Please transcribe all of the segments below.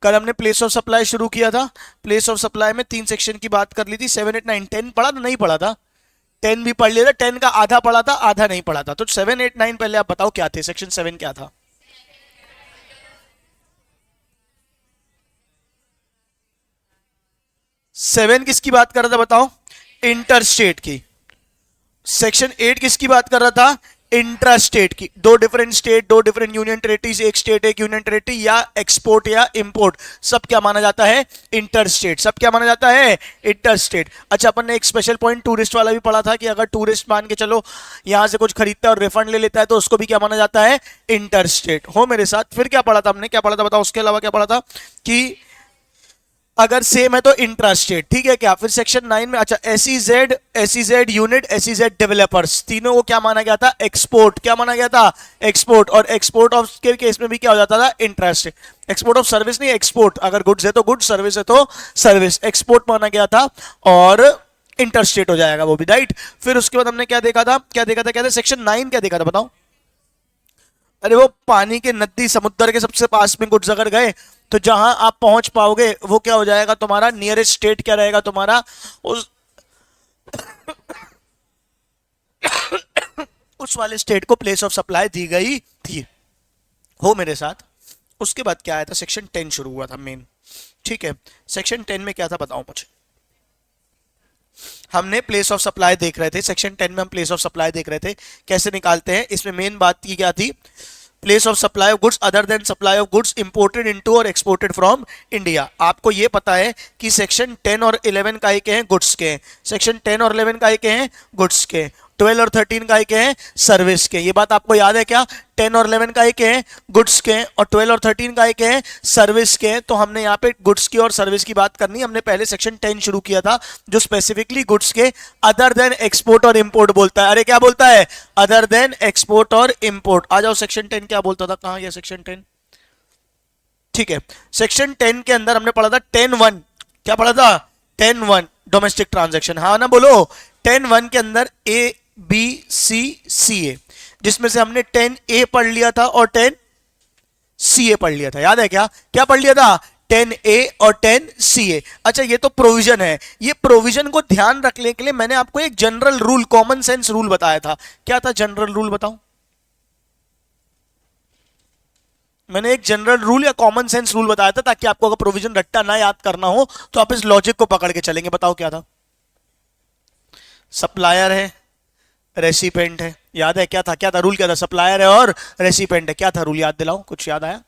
कल हमने place of supply शुरू किया था। प्लेस ऑफ सप्लाई में 3 सेक्शन की बात कर ली थी। 7, 8, 9, 10 पढ़ा था नहीं पढ़ा था? 10 भी पढ़ लिया था, 10 का आधा पढ़ा था, आधा नहीं पढ़ा था। तो 7, 8, 9 पहले आप बताओ क्या थे, सेक्शन 7 क्या था? सेवन किसकी बात कर रहा था बताओ? इंटर स्टेट की। सेक्शन 8 किसकी बात कर रहा था? इंट्रा स्टेट की। दो डिफरेंट स्टेट, दो डिफरेंट यूनियन टेरिटरीज, एक स्टेट एक यूनियन टेरिटरी, या एक्सपोर्ट या इंपोर्ट, सब क्या माना जाता है? Inter state. सब क्या माना जाता है? Inter state. अच्छा, अपन ने एक स्पेशल पॉइंट टूरिस्ट वाला भी पढ़ा था कि अगर टूरिस्ट मान के चलो यहां से कुछ खरीदता है और रिफंड ले लेता है तो उसको भी क्या माना जाता है? Inter state. हो मेरे साथ? फिर क्या पढ़ा था हमने, क्या पढ़ा था बताओ? उसके अलावा क्या पढ़ा था कि अगर सेम है तो इंट्रा स्टेट, ठीक है क्या? फिर सेक्शन 9 में अच्छा एसईजेड यूनिट, एसईजेड डेवलपर्स, तीनों को क्या माना गया था? एक्सपोर्ट। क्या माना गया था? एक्सपोर्ट। और एक्सपोर्ट ऑफ के केस में भी क्या हो जाता था? Intra state. Export of service नहीं, एक्सपोर्ट। अगर गुड्स है तो गुड्स, सर्विस है तो सर्विस, एक्सपोर्ट माना गया था और इंटर स्टेट हो जाएगा वो भी, राइट। फिर उसके बाद हमने क्या देखा था? क्या था सेक्शन 9 क्या देखा था बताओ? अरे वो पानी के, नदी समुद्र के सबसे पास में गुड्स अगर गए तो जहां आप पहुंच पाओगे वो क्या हो जाएगा तुम्हारा? नियरेस्ट स्टेट क्या रहेगा तुम्हारा? उस उस वाले स्टेट को प्लेस ऑफ सप्लाई दी गई थी। हो मेरे साथ? उसके बाद क्या आया था? सेक्शन 10 शुरू हुआ था मेन, ठीक है। सेक्शन 10 में क्या था बताओ मुझे? हमने प्लेस ऑफ सप्लाई देख रहे थे। सेक्शन 10 में हम प्लेस ऑफ सप्लाई देख रहे थे, कैसे निकालते हैं। इसमें मेन बात की क्या थी? Place of supply of goods other than supply of goods imported into और एक्सपोर्टेड फ्रॉम इंडिया। आपको यह पता है कि सेक्शन 10 और 11 का के हैं? गुड्स के। सेक्शन 10 और 11 का के हैं? गुड्स के। 12 और 13 का के हैं? सर्विस के। ये बात आपको याद है क्या? 10 और 11 का के हैं? गुड्स के, और 12 और 13 का के हैं? सर्विस के। तो हमने यहाँ पे गुड्स की और सर्विस की बात करनी। हमने पहले सेक्शन 10 शुरू किया था जो स्पेसिफिकली गुड्स के अदर देन एक्सपोर्ट और इंपोर्ट बोलता है। अरे क्या बोलता है? अदर देन एक्सपोर्ट और इंपोर्ट। आ जाओ, सेक्शन 10 क्या बोलता था? कहां गया सेक्शन 10? ठीक है, सेक्शन 10 के अंदर हमने पढ़ा था 10(1). क्या पढ़ा था? 10(1) डोमेस्टिक ट्रांजैक्शन। हाँ ना बोलो? 10(1) के अंदर ए बी सी सी ए, जिसमें से हमने 10(a) पढ़ लिया था और 10(ca) पढ़ लिया था। याद है क्या? क्या पढ़ लिया था? 10(a) और 10(ca). अच्छा, ये तो प्रोविजन है। ये प्रोविजन को ध्यान रखने के लिए मैंने आपको एक general rule, common sense rule बताया था। क्या था जनरल रूल बताओ? मैंने एक जनरल रूल या कॉमन सेंस रूल बताया था ताकि आपको अगर प्रोविजन रट्टा ना याद करना हो तो आप इस लॉजिक को पकड़ के चलेंगे। बताओ क्या था? सप्लायर है, रेसिपेंट है। याद है क्या था? क्या था रूल? क्या था? सप्लायर है और रेसिपेंट है। क्या था रूल? याद दिलाओ, कुछ याद आया?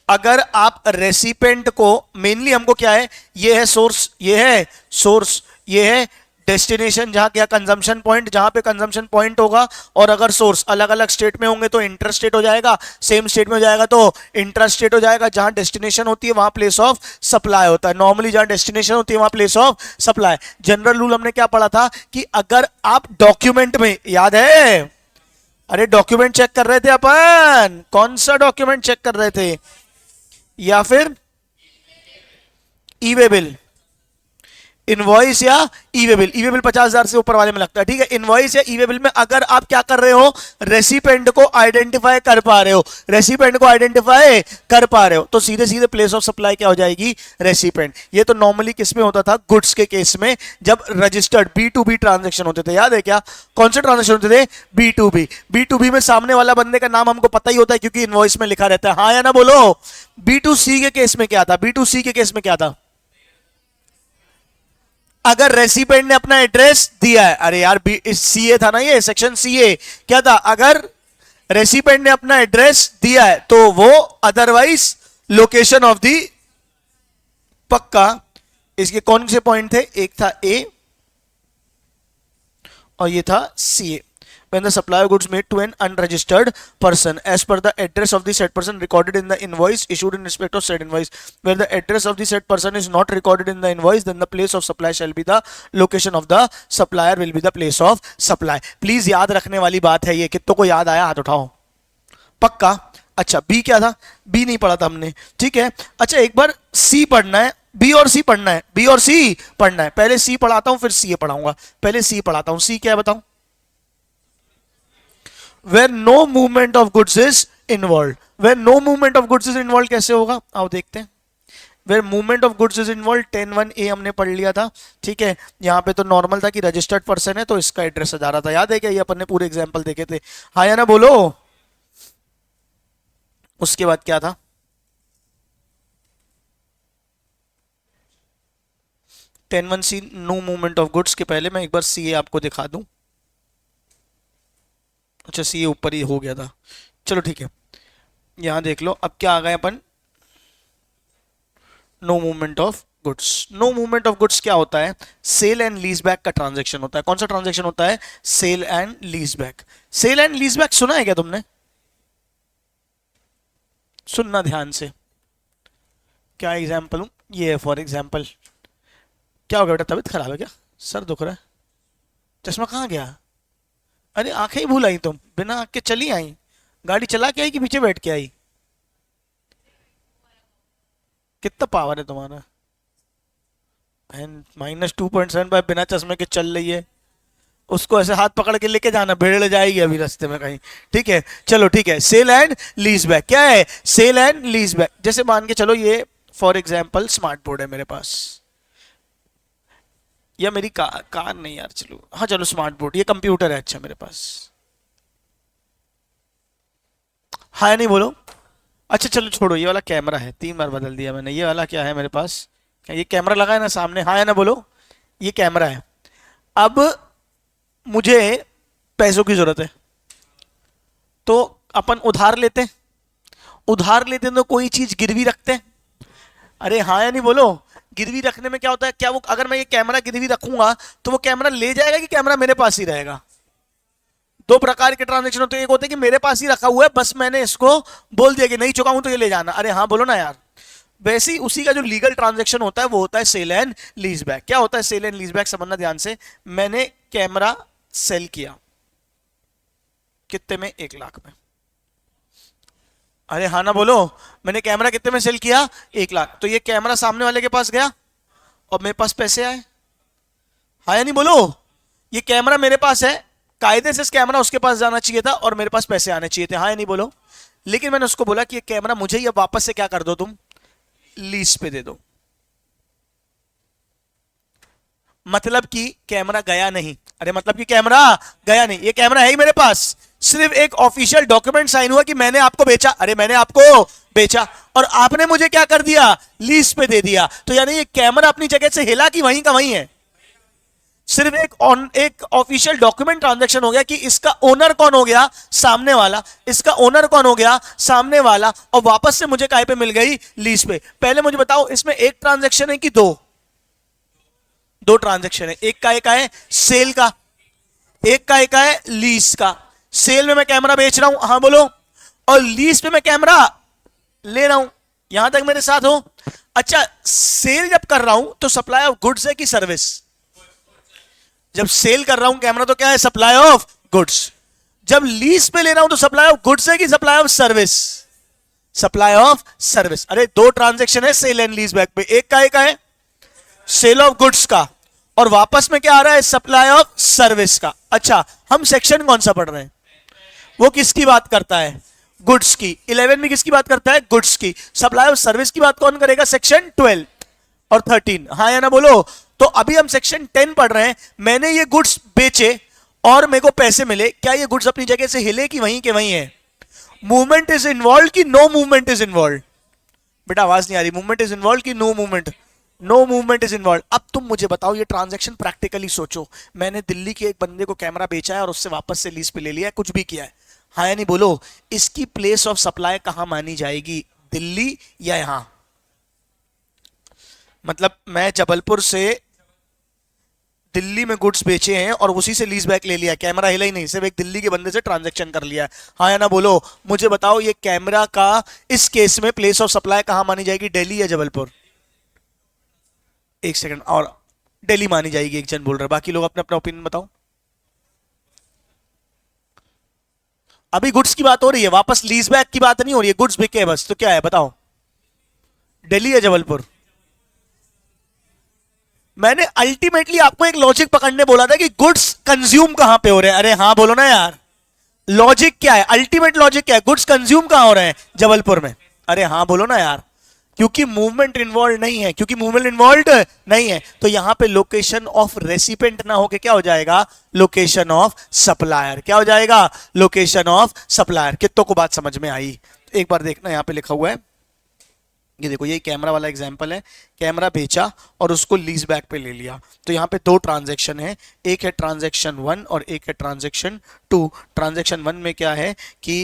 अगर आप रेसिपेंट को, मेनली हमको क्या है, ये है सोर्स, ये है सोर्स, ये है डेस्टिनेशन, जहां क्या कंजम्पशन पॉइंट, जहां पे कंजम्पशन पॉइंट होगा। और अगर सोर्स अलग अलग स्टेट में होंगे तो इंटर स्टेट हो जाएगा, सेम स्टेट में हो जाएगा तो इंट्रा स्टेट हो जाएगा। जहां डेस्टिनेशन होती है वहां प्लेस ऑफ सप्लाई होता है। नॉर्मली जहां डेस्टिनेशन होती है वहां place of supply. General rule हमने क्या पढ़ा था कि अगर आप डॉक्यूमेंट में, याद है? अरे डॉक्यूमेंट चेक कर रहे थे अपन। कौन सा डॉक्यूमेंट चेक कर रहे थे? या फिर ई वे बिल, इनवॉइस या ई वे बिल? ई वे बिल 50,000 से ऊपर वाले में लगता है, ठीक है। इनवॉइस या ई वे बिल में अगर आप क्या कर रहे हो? रेसिपेंट को आइडेंटिफाई कर पा रहे हो, रेसिपेंट को आइडेंटिफाई कर पा रहे हो, तो सीधे सीधे प्लेस ऑफ सप्लाई क्या हो जाएगी? रेसिपेंट। ये तो नॉर्मली किस में होता था? गुड्स के केस में, जब रजिस्टर्ड B2B ट्रांजेक्शन होते थे। याद है क्या? कौन से ट्रांजेक्शन होते थे? B2B। B2B में सामने वाला बंदे का नाम हमको पता ही होता है क्योंकि इनवॉइस में लिखा रहता है। हाँ या ना बोलो? B2C के केस में क्या था? B2C के केस में क्या था? अगर रेसिपेंट ने अपना एड्रेस दिया है, अरे यार सीए था ना, ये सेक्शन सीए। क्या था? अगर रेसिपेंट ने अपना एड्रेस दिया है तो वो अदरवाइज लोकेशन ऑफ दी, पक्का। इसके कौन से पॉइंट थे? एक था ए और ये था CA. when the supply of goods made to an unregistered person as per the address of the said person recorded in the invoice issued in respect of said invoice, where the address of the said person is not recorded in the invoice, then the place of supply shall be the location of the supplier will be the place of supply. Please याद रखने वाली बात है ये। कितनों को याद आया? हाथ उठाओ। पक्का? अच्छा, बी क्या था? बी नहीं पढ़ा था हमने, ठीक है। अच्छा, एक बार सी पढ़ना है, बी और सी पढ़ना है, बी और सी पढ़ना है। पहले सी पढ़ाता हूं फिर सी पढ़ाऊंगा। पहले सी पढ़ाता हूं। सी क्या है बताओ? Where no movement of goods is involve. When no movement of goods is involve कैसे होगा, आओ देखते हैं। Where movement of goods is involve 10(1)(a) हमने पढ़ लिया था, ठीक है। यहाँ पे तो नॉर्मल था कि रजिस्टर्ड पर्सन है तो इसका एड्रेस जा रहा था, याद है क्या, ये अपन ने पूरे एग्जाम्पल देखे थे, हाँ या ना बोलो। उसके बाद क्या था, 10(1)(c) no movement of goods के पहले मैं एक बार सी आपको दिखा दूं। अच्छा सी ऊपर ही हो गया था, चलो ठीक है। यहां देख लो अब क्या आ गए अपन, no movement of goods. No movement of goods क्या होता है, सेल एंड लीज बैक का ट्रांजेक्शन होता है। कौन सा ट्रांजेक्शन होता है, sale and lease back. Sale and lease back सुना है क्या तुमने, सुनना ध्यान से। क्या एग्जाम्पल हूं, ये है फॉर एग्जाम्पल। क्या हो गया बेटा, तबीयत खराब है क्या, सर दुख रहा है, चश्मा कहाँ गया, अरे आंखें ही भूल आई तुम, बिना आंख के चली आई, गाड़ी चला के आई कि पीछे बैठ के आई, कितना पावर है तुम्हारा, -2.75 बिना चश्मे के चल रही है, उसको ऐसे हाथ पकड़ के लेके जाना, भिड़ जाएगी अभी रास्ते में कहीं, ठीक है। चलो ठीक है, सेल एंड लीज बैक क्या है, सेल एंड लीज बैक। जैसे मान के चलो ये फॉर एग्जाम्पल स्मार्ट बोर्ड है मेरे पास, या मेरी कार नहीं यार, चलो हाँ चलो स्मार्ट बोर्ड, ये कंप्यूटर है अच्छा मेरे पास, हाँ नहीं बोलो। अच्छा चलो छोड़ो, ये वाला कैमरा है, 3 बार बदल दिया मैंने, ये वाला क्या है मेरे पास, क्या ये कैमरा लगा है ना सामने, हाँ या ना बोलो, ये कैमरा है। अब मुझे पैसों की जरूरत है तो अपन उधार लेते हैं, उधार लेते हैं तो कोई चीज गिरवी रखते हैं, अरे हाँ या नहीं बोलो। गिरवी रखने में क्या होता है, क्या वो अगर मैं ये कैमरा गिरवी रखूंगा तो वो कैमरा ले जाएगा कि कैमरा मेरे पास ही रहेगा। दो प्रकार के ट्रांजेक्शन होते हैं, एक होते हैं कि मेरे पास ही रखा हुआ है, बस मैंने इसको बोल दिया कि नहीं चुकाऊं तो ये ले जाना, अरे हाँ बोलो ना यार। वैसे ही उसी का जो लीगल ट्रांजेक्शन होता है वो होता है सेल एंड लीज बैक। क्या होता है सेल एंड लीज बैक, समझना ध्यान से। मैंने कैमरा सेल किया कितने में, 1 लाख में, अरे हाँ ना बोलो, मैंने कैमरा कितने में सेल किया, 1 लाख। तो ये कैमरा सामने वाले के पास गया और मेरे पास पैसे आए, हाँ या नहीं बोलो। ये कैमरा मेरे पास है, कायदे से इस कैमरा उसके पास जाना चाहिए था और मेरे पास पैसे आने चाहिए थे, हाँ या नहीं बोलो। लेकिन मैंने उसको बोला कि ये कैमरा मुझे ही अब वापस से क्या कर दो, तुम लीज पे दे दो। मतलब कि कैमरा गया नहीं, अरे मतलब कि कैमरा गया नहीं, ये कैमरा है ही मेरे पास, सिर्फ एक ऑफिशियल डॉक्यूमेंट साइन हुआ कि मैंने आपको बेचा, अरे मैंने आपको बेचा और आपने मुझे क्या कर दिया, लीज पे दे दिया। तो यानी ये कैमरा अपनी जगह से हिला कि वहीं का वहीं है, सिर्फ एक ऑफिशियल डॉक्यूमेंट ट्रांजैक्शन हो गया कि इसका ओनर कौन हो गया, सामने वाला, इसका ओनर कौन हो गया, सामने वाला, और वापस से मुझे काय पे मिल गई, लीज पे। पहले मुझे बताओ इसमें एक ट्रांजैक्शन है कि दो, दो ट्रांजैक्शन है, एक का है सेल का, एक का है लीज का। सेल में मैं कैमरा बेच रहा हूं, हाँ बोलो, और लीज पे मैं कैमरा ले रहा हूं, यहां तक मेरे साथ हो। अच्छा सेल जब कर रहा हूं तो सप्लाई ऑफ गुड्स है कि सर्विस, जब सेल कर रहा हूं कैमरा तो क्या है, सप्लाई ऑफ गुड्स। जब लीज पे ले रहा हूं तो सप्लाई ऑफ गुड्स है कि supply of service, supply of service. अरे दो ट्रांजैक्शन है सेल एंड लीज बैक पे, एक का है सेल ऑफ गुड्स का और वापस में क्या आ रहा है, सप्लाई ऑफ सर्विस का। अच्छा हम सेक्शन कौन सा पढ़ रहे हैं, वो किसकी बात करता है, गुड्स की। 11 में किसकी बात करता है, गुड्स की। सप्लाई ऑफ सर्विस की बात कौन करेगा, सेक्शन 12 और 13, हाँ या ना बोलो। तो अभी हम सेक्शन 10 पढ़ रहे हैं, मैंने ये गुड्स बेचे और मेरे को पैसे मिले, क्या ये गुड्स अपनी जगह से हिले कि वहीं के वहीं है, मूवमेंट इज इन्वॉल्व कि नो मूवमेंट इज इन्वॉल्व, बेटा आवाज नहीं आ रही, मूवमेंट इज इन्वॉल्व कि no movement, no movement is involve. अब तुम मुझे बताओ ये ट्रांजैक्शन प्रैक्टिकली सोचो, मैंने दिल्ली के एक बंदे को कैमरा बेचा है और उससे वापस से लीज पे ले लिया है, कुछ भी किया है, हाँ या नहीं बोलो। इसकी प्लेस ऑफ सप्लाई कहां मानी जाएगी, दिल्ली या यहां, मतलब मैं जबलपुर से दिल्ली में गुड्स बेचे हैं और उसी से लीज बैक ले लिया, कैमरा हिला ही नहीं, सिर्फ एक दिल्ली के बंदे से ट्रांजैक्शन कर लिया है, हाँ या ना बोलो। मुझे बताओ ये कैमरा का इस केस में प्लेस ऑफ सप्लाई कहां मानी जाएगी, दिल्ली या जबलपुर। एक सेकंड, और दिल्ली मानी जाएगी, एक जन बोल रहा है, बाकी लोग अपना अपना ओपिनियन बताओ। अभी गुड्स की बात हो रही है, वापस लीज बैक की बात नहीं हो रही है, गुड्स बिके बस, तो क्या है बताओ, दिल्ली या जबलपुर। मैंने अल्टीमेटली आपको एक लॉजिक पकड़ने बोला था कि गुड्स कंज्यूम कहां पे हो रहे हैं, अरे हाँ बोलो ना यार, लॉजिक क्या है, अल्टीमेट लॉजिक क्या है, गुड्स कंज्यूम कहां हो रहे हैं, जबलपुर में। अरे हाँ बोलो ना यार, क्योंकि मूवमेंट इन्वॉल्व नहीं है, क्योंकि मूवमेंट इन्वॉल्व नहीं है, तो यहां पे लोकेशन ऑफ रेसिपेंट ना होके क्या हो जाएगा, लोकेशन ऑफ सप्लायर। क्या हो जाएगा, लोकेशन ऑफ सप्लायर। कितनों को बात समझ में आई? एक बार देखना, यहां पे लिखा हुआ है, ये देखो, ये कैमरा वाला एग्जांपल है। कैमरा बेचा और उसको लीज बैक पे ले लिया, तो यहाँ पे दो ट्रांजैक्शन है, एक है ट्रांजैक्शन 1 और एक है ट्रांजैक्शन 2। ट्रांजैक्शन 1 में क्या है कि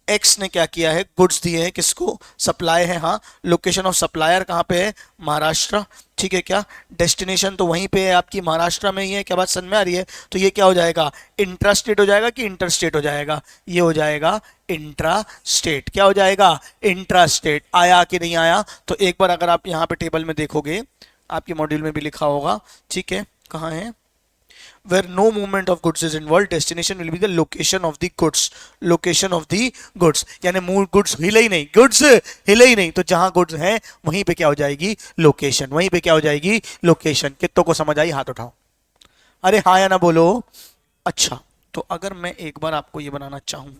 एक्स ने क्या किया है, गुड्स दिए हैं, किसको, सप्लाई है, हाँ। लोकेशन ऑफ सप्लायर कहाँ पे है, महाराष्ट्र, ठीक है क्या। डेस्टिनेशन तो वहीं पे है आपकी, महाराष्ट्र में ही है। क्या बात समझ में आ रही है? तो ये क्या हो जाएगा, इंट्रा स्टेट हो जाएगा कि इंटर स्टेट हो जाएगा, ये हो जाएगा इंट्रा स्टेट। क्या हो जाएगा, इंट्रा स्टेट। आया कि नहीं आया? तो एक बार अगर आप यहाँ पे टेबल में देखोगे, आपके मॉड्यूल में भी लिखा होगा, ठीक है, कहाँ है, where no movement of goods is involved, destination will be the location of the goods, location of the goods। यानी मूव गुड्स हिले ही नहीं, गुड्स हिले ही नहीं, तो जहां गुड्स हैं वहीं पे क्या हो जाएगी, लोकेशन, वहीं पे क्या हो जाएगी, लोकेशन। कितनों को समझ आई, हाथ उठाओ। अरे हाँ या ना बोलो। अच्छा, तो अगर मैं एक बार आपको ये बनाना चाहूं,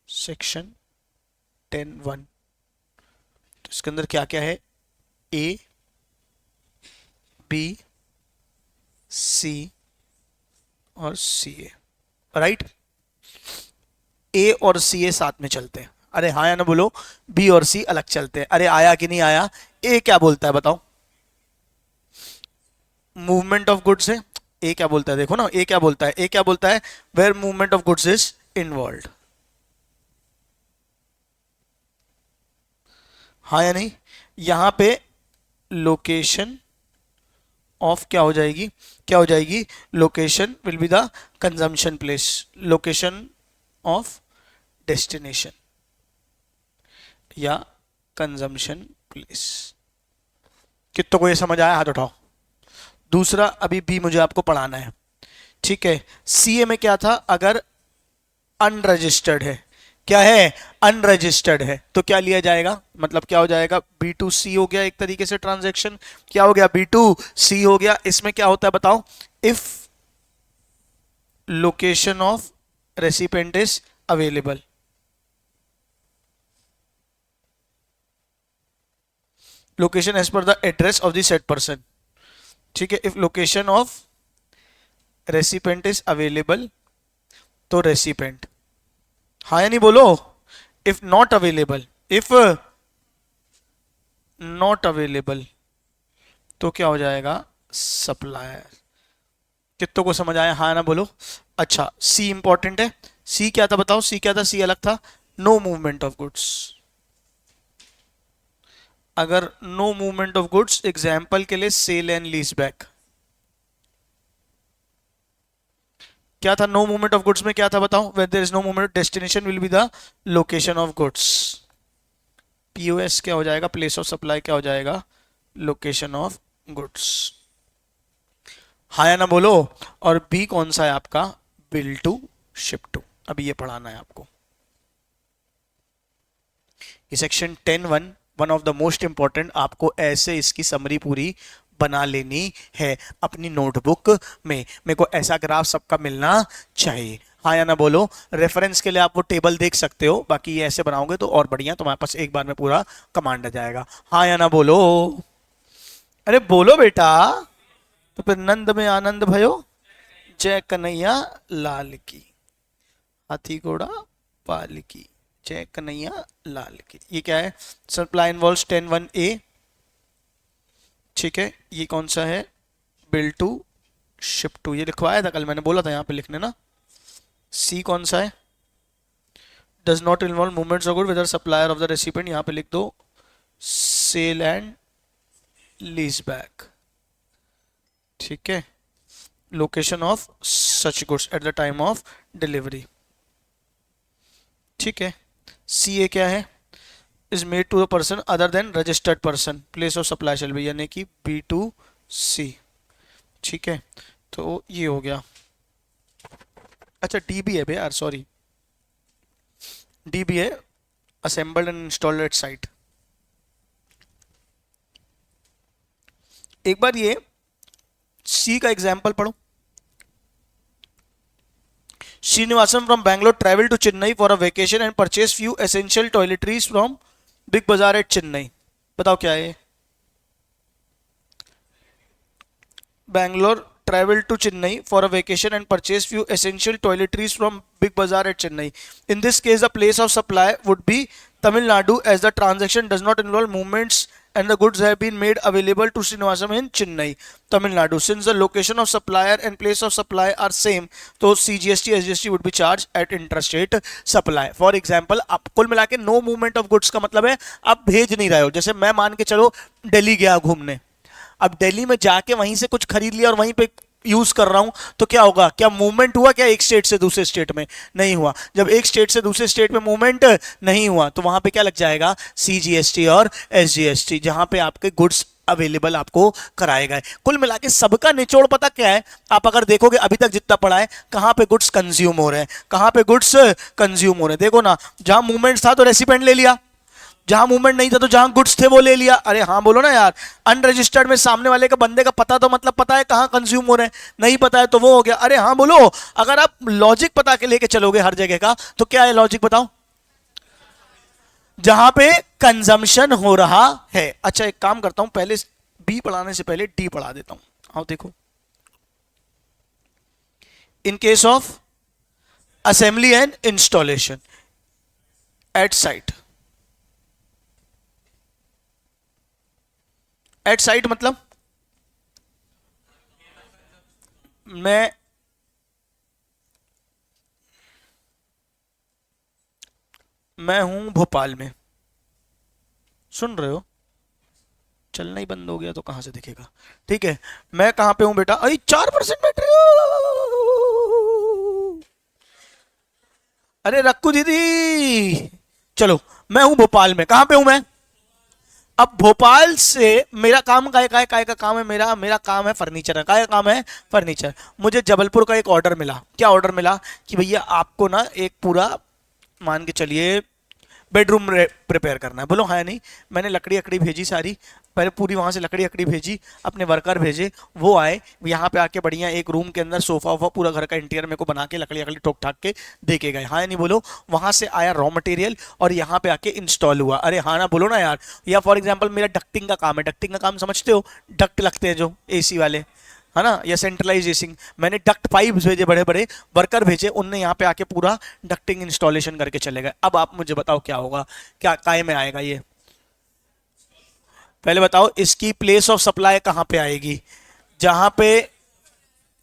सेक्शन 10(1), तो इसके अंदर क्या क्या है, ए बी सी और सी ए, राइट। ए और सी ए साथ में चलते हैं। अरे हाँ या ना बोलो, बी और सी अलग चलते हैं। अरे आया कि नहीं आया? ए क्या बोलता है बताओ, मूवमेंट ऑफ गुड्स है। ए क्या बोलता है, देखो ना, ए क्या बोलता है, ए क्या बोलता है, where movement of goods is involve. हाँ या नहीं? यहां पे लोकेशन ऑफ क्या हो जाएगी, क्या हो जाएगी, location will be the consumption place, location of destination या कंजम्पशन प्लेस। कितनों को ये समझ आया, हाथ उठाओ। दूसरा अभी बी मुझे आपको पढ़ाना है, ठीक है। सीए में क्या था, अगर अनरजिस्टर्ड है, क्या है, अनरजिस्टर्ड है, तो क्या लिया जाएगा, मतलब क्या हो जाएगा, B2C हो गया एक तरीके से ट्रांजैक्शन। क्या हो गया, B2C हो गया। इसमें क्या होता है बताओ, if location of recipient is available, location as per the address of the said person, ठीक है। If location of recipient is available, तो रेसिपेंट, हाँ या नहीं बोलो। If not available, if not available, तो क्या हो जाएगा, सप्लायर। कितनों को समझ आया, हाँ ना बोलो। अच्छा, सी इंपॉर्टेंट है। सी क्या था बताओ, सी क्या था, सी अलग था, नो मूवमेंट ऑफ गुड्स। अगर no movement of goods, example के लिए सेल एंड लीज बैक। क्या था नो मूवमेंट ऑफ गुड्स में, क्या था बताओ, where there is no movement, destination will be the location of goods. POS क्या हो जाएगा, प्लेस ऑफ सप्लाई क्या हो जाएगा, लोकेशन ऑफ गुड्स। हाँ या ना बोलो। और बी कौन सा है आपका, बिल टू शिप टू। अभी ये पढ़ाना है आपको, ये section 10(1), one of the most important. आपको ऐसे इसकी समरी पूरी बना लेनी है अपनी नोटबुक में। मेरे को ऐसा ग्राफ सबका मिलना चाहिए, हाँ या ना बोलो। रेफरेंस के लिए आप वो टेबल देख सकते हो, बाकी ये ऐसे बनाओगे तो और बढ़िया, तुम्हारे पास एक बार में पूरा कमांड आ जाएगा। हाँ या ना बोलो। अरे बोलो बेटा। तो फिर नंद में आनंद भयो, जय कन्हैया लाल की, हाथी घोड़ा पाल की, जय कन्हैया लाल की। ये क्या है, सप्लाई इन्वॉल्व्स 10(1)(a), ठीक है। ये कौन सा है, बिल टू शिप टू, ये लिखवाया था कल, मैंने बोला था यहाँ पे लिखने ना। सी कौन सा है, does not involve movements of good with supplier of the recipient, यहाँ पे लिख दो सेल एंड लीज बैक, ठीक है। Location of such goods at the time of delivery, ठीक है। सी ए क्या है, is made to the person other than registered person, place of supply shall be, यानी कि B2C, ठीक है। तो ये हो गया। अच्छा डी भी है भैया यार, सॉरी, डी भी है, assembled and installed at site. एक बार ये सी का एग्जाम्पल पढ़ो। Srinivasan from Bangalore travel to Chennai for a vacation and purchase few essential toiletries from Big Bazaar at Chennai. बताओ क्या है? Bangalore traveled to Chennai for a vacation and purchased few essential toiletries from Big Bazaar at Chennai. In this case, the place of supply would be Tamil Nadu as the transaction does not involve movements and the goods have been made available to Srinivasam in Chennai, Tamil Nadu. Since the location of supplier and place of supply are same, तो CGST, SGST would be charged at interstate supply. For example, आप कुल मिला के no movement of goods का मतलब है आप भेज नहीं रहे हो। जैसे मैं मान के चलो दिल्ली गया घूमने, अब दिल्ली में जाके वहीं से कुछ खरीद लिया और वहीं पे यूज कर रहा हूं, तो क्या होगा? क्या मूवमेंट हुआ क्या एक स्टेट से दूसरे स्टेट में? नहीं हुआ। जब एक स्टेट से दूसरे स्टेट में मूवमेंट नहीं हुआ तो वहां पे क्या लग जाएगा? सीजीएसटी और एसजीएसटी, जहां पे आपके गुड्स अवेलेबल आपको कराए गए। कुल मिला के सबका निचोड़ पता क्या है? आप अगर देखोगे अभी तक जितना पढ़ा है, कहां पे गुड्स कंज्यूम हो रहे हैं, कहां पे गुड्स कंज्यूम हो रहे हैं। देखो ना, जहां मूवमेंट था तो रेसिपेंट ले लिया, जहां मूवमेंट नहीं था तो जहां गुड्स थे वो ले लिया। अरे हाँ बोलो ना यार। अनरजिस्टर्ड में सामने वाले का बंदे का पता तो मतलब पता है कहां कंज्यूम हो रहे हैं, नहीं पता है तो वो हो गया। अरे हाँ बोलो। अगर आप लॉजिक पता के लेके चलोगे हर जगह का, तो क्या है लॉजिक बताओ? जहां पे कंजम्पशन हो रहा है। अच्छा एक काम करता हूं, पहले बी पढ़ाने से पहले डी पढ़ा देता हूं। आओ देखो, in case of assembly and installation at site. At site मतलब मैं हूं भोपाल में, सुन रहे हो? चलना ही बंद हो गया तो कहां से दिखेगा? ठीक है, मैं कहां पे हूं बेटा? अरे 4% बैटरी। अरे रक्कू दीदी, चलो मैं हूं भोपाल में। कहां पे हूं मैं? अब भोपाल से मेरा काम काय का काम है? मेरा काम है फर्नीचर का। काय का काम है? फर्नीचर। मुझे जबलपुर का एक ऑर्डर मिला। क्या ऑर्डर मिला? कि भैया आपको ना एक पूरा मान के चलिए बेडरूम प्रिपेयर करना है। बोलो हाँ या नहीं? मैंने लकड़ी अकड़ी भेजी सारी, पहले पूरी वहां से लकड़ी अकड़ी भेजी, अपने वर्कर भेजे, वो आए यहाँ पे आके बढ़िया एक रूम के अंदर सोफा वोफा पूरा घर का इंटीरियर मेरे को बना के लकड़ी अकड़ी ठोक ठाक के दे के गए। हाँ या नहीं बोलो? वहां से आया रॉ मटेरियल और यहाँ पे आके इंस्टॉल हुआ। अरे हाँ ना बोलो ना यार। या फॉर एग्जाम्पल मेरा डक्टिंग का काम है। डक्टिंग का काम समझते हो? डक्ट लगते हैं जो एसी वाले, है ना, या सेंट्रलाइजेशन। मैंने डक्ट पाइप्स भेजे, बड़े बड़े वर्कर भेजे, उनने यहाँ पे आके पूरा डक्टिंग इंस्टॉलेशन करके चले गए। अब आप मुझे बताओ क्या होगा? क्या काय में आएगा ये? पहले बताओ इसकी प्लेस ऑफ सप्लाई कहां पे आएगी? जहां पे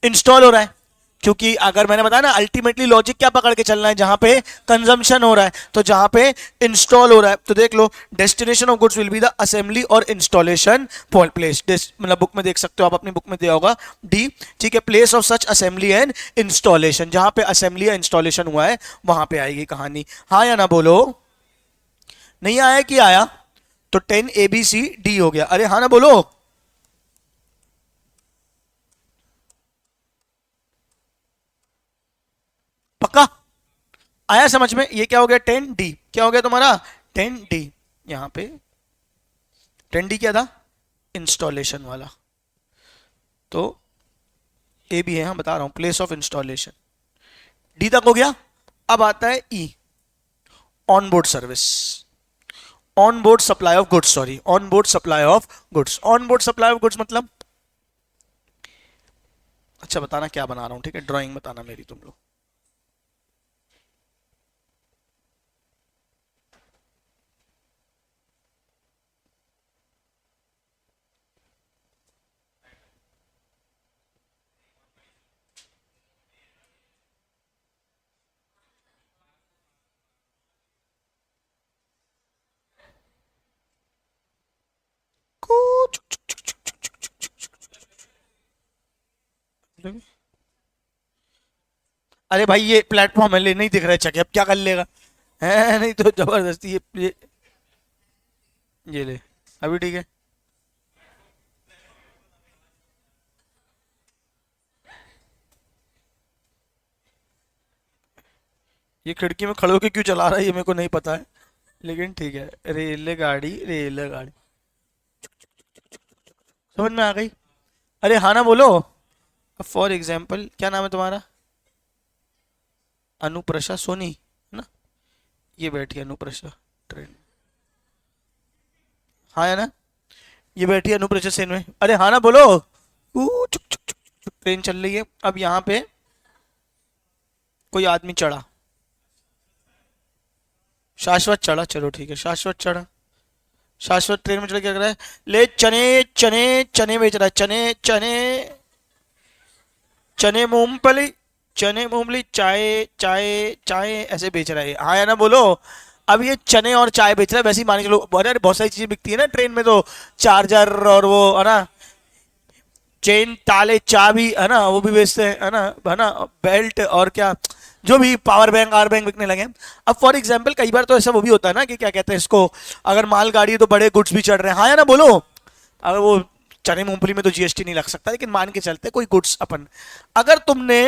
इंस्टॉल हो रहा है। क्योंकि अगर मैंने बताया ना अल्टीमेटली लॉजिक क्या पकड़ के चलना है? जहां पे कंजम्पशन हो रहा है तो जहां पे इंस्टॉल हो रहा है। तो देख लो, destination of goods will be the assembly और इंस्टॉलेशन प्लेस। मतलब बुक में देख सकते हो आप, अपनी बुक में दिया होगा डी। ठीक है, place of such assembly and installation, जहां पे असेंबली या इंस्टॉलेशन हुआ है वहां पे आएगी कहानी। हाँ या ना बोलो? नहीं आया कि आया? तो 10 ABCD हो गया। अरे हाँ ना बोलो? पक्का आया समझ में? ये क्या हो गया? 10D क्या हो गया तुम्हारा? 10D। यहां पे 10D क्या था? इंस्टॉलेशन वाला। तो ए भी है, हाँ बता रहा हूं, प्लेस ऑफ इंस्टॉलेशन। डी तक हो गया। अब आता है E, on board service, on board supply of goods. Sorry, on board supply of goods. On board supply of goods मतलब, अच्छा बताना क्या बना रहा हूं, ठीक है? ड्राइंग बताना मेरी तुम लोग। अरे भाई ये प्लेटफॉर्म है, ले नहीं दिख रहा है चके, अब क्या कर लेगा? है नहीं तो जबरदस्ती ये ले, अभी ठीक है। ये खिड़की में खड़े होके क्यों चला रहा है ये मेरे को नहीं पता है, लेकिन ठीक है। रेलगाड़ी, रेलगाड़ी समझ में आ गई। अरे हाँ ना बोलो? फॉर एग्जाम्पल क्या नाम है तुम्हारा? अनुप्रशा सोनी है ना, ये बैठी है अनुप्रशा ट्रेन, हाँ है ना, ये बैठी है अनुप्रशा सेन में। अरे हाँ ना बोलो। चुक चुक चुक चुक ट्रेन चल रही है। अब यहाँ पे कोई आदमी चढ़ा, शाश्वत चढ़ा, चलो ठीक है शाश्वत चढ़ा। शाश्वत ट्रेन में चढ़ के क्या कर रहा है, ले चने चने चने बेच रहा है, चने चने चने मूंगफली, चने मूंगफली, चाय चाय चाय ऐसे बेच रहा है, हाँ है ना बोलो। अब ये चने और चाय बेच रहा है, वैसे ही मान के चलो अरे बहुत सारी चीजें बिकती है ना ट्रेन में, तो चार्जर और वो है ना, चेन ताले चाबी है ना, वो भी बेचते हैं है ना, बेल्ट और क्या, जो भी पावर बैंक आर बैंक बिकने लगे हैं। अब फॉर एग्जांपल कई बार तो ऐसा वो भी होता है ना कि क्या कहते हैं इसको, अगर मालगाड़ी है तो बड़े गुड्स भी चढ़ रहे हैं, हाँ या ना बोलो। अगर वो चने मूंगफली में तो जीएसटी नहीं लग सकता, लेकिन मान के चलते कोई गुड्स अपन, अगर तुमने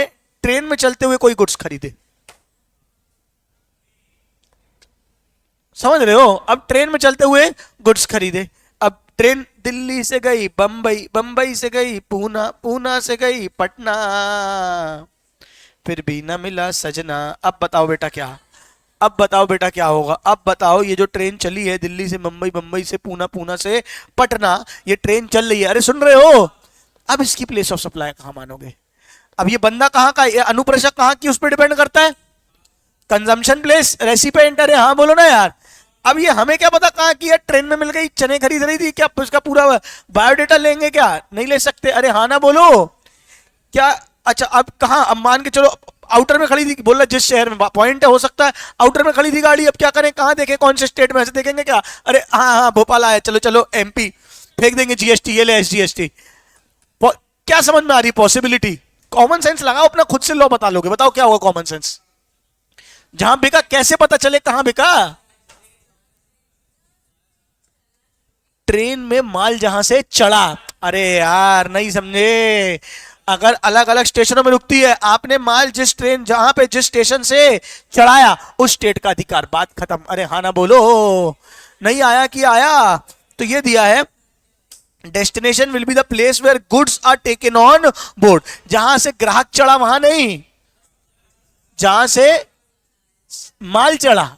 ट्रेन में चलते हुए कोई गुड्स खरीदे, समझ रहे हो, अब ट्रेन में चलते हुए गुड्स खरीदे, अब ट्रेन दिल्ली से गई बंबई, बंबई से गई पूना, पूना से गई पटना, फिर भी न मिला सजना। अब बताओ बेटा क्या, अब बताओ बेटा क्या होगा, अब बताओ ये जो ट्रेन चली है दिल्ली से मुंबई, मुंबई से पूना, पूना से पटना, ये ट्रेन चल रही है, अरे सुन रहे हो, अब इसकी प्लेस ऑफ सप्लाई कहां मानोगे। अब ये बंदा कहां का, ये अनुप्रेषक कहां की, उस पर डिपेंड करता है, कंजम्पशन प्लेस रेसिपेंट, अरे हाँ बोलो ना यार। अब ये हमें क्या पता कहां की है, ट्रेन में मिल गई, चने खरीद रही थी, क्या उसका पूरा बायोडेटा लेंगे क्या, नहीं ले सकते, अरे हाँ ना बोलो क्या। अच्छा अब कहां, अब मान के चलो आउटर में खड़ी थी, बोल रहा जिस शहर में, पॉइंट है हो सकता है आउटर में खड़ी थी गाड़ी, अब क्या करें, कहां देखें, कौन से स्टेट में, ऐसे देखेंगे क्या, अरे हाँ हाँ भोपाल आया, चलो चलो एमपी, फेंक देंगे जीएसटी, ये ले एसजीएसटी। क्या समझ में आ रही पॉसिबिलिटी, कॉमन सेंस लगाओ अपना, खुद से लॉ बता लोगे, बताओ क्या होगा कॉमन सेंस। जहां बिका कैसे पता चले कहां बिका, ट्रेन में माल जहां से चढ़ा, अरे यार नहीं समझे, अगर अलग अलग स्टेशनों में रुकती है, आपने माल जिस ट्रेन जहां पे जिस स्टेशन से चढ़ाया उस स्टेट का अधिकार, बात खत्म, अरे हाँ ना बोलो। नहीं आया कि आया, तो ये दिया है destination will be the place where goods are taken on board, जहां से ग्राहक चढ़ा वहां नहीं, जहां से माल चढ़ा,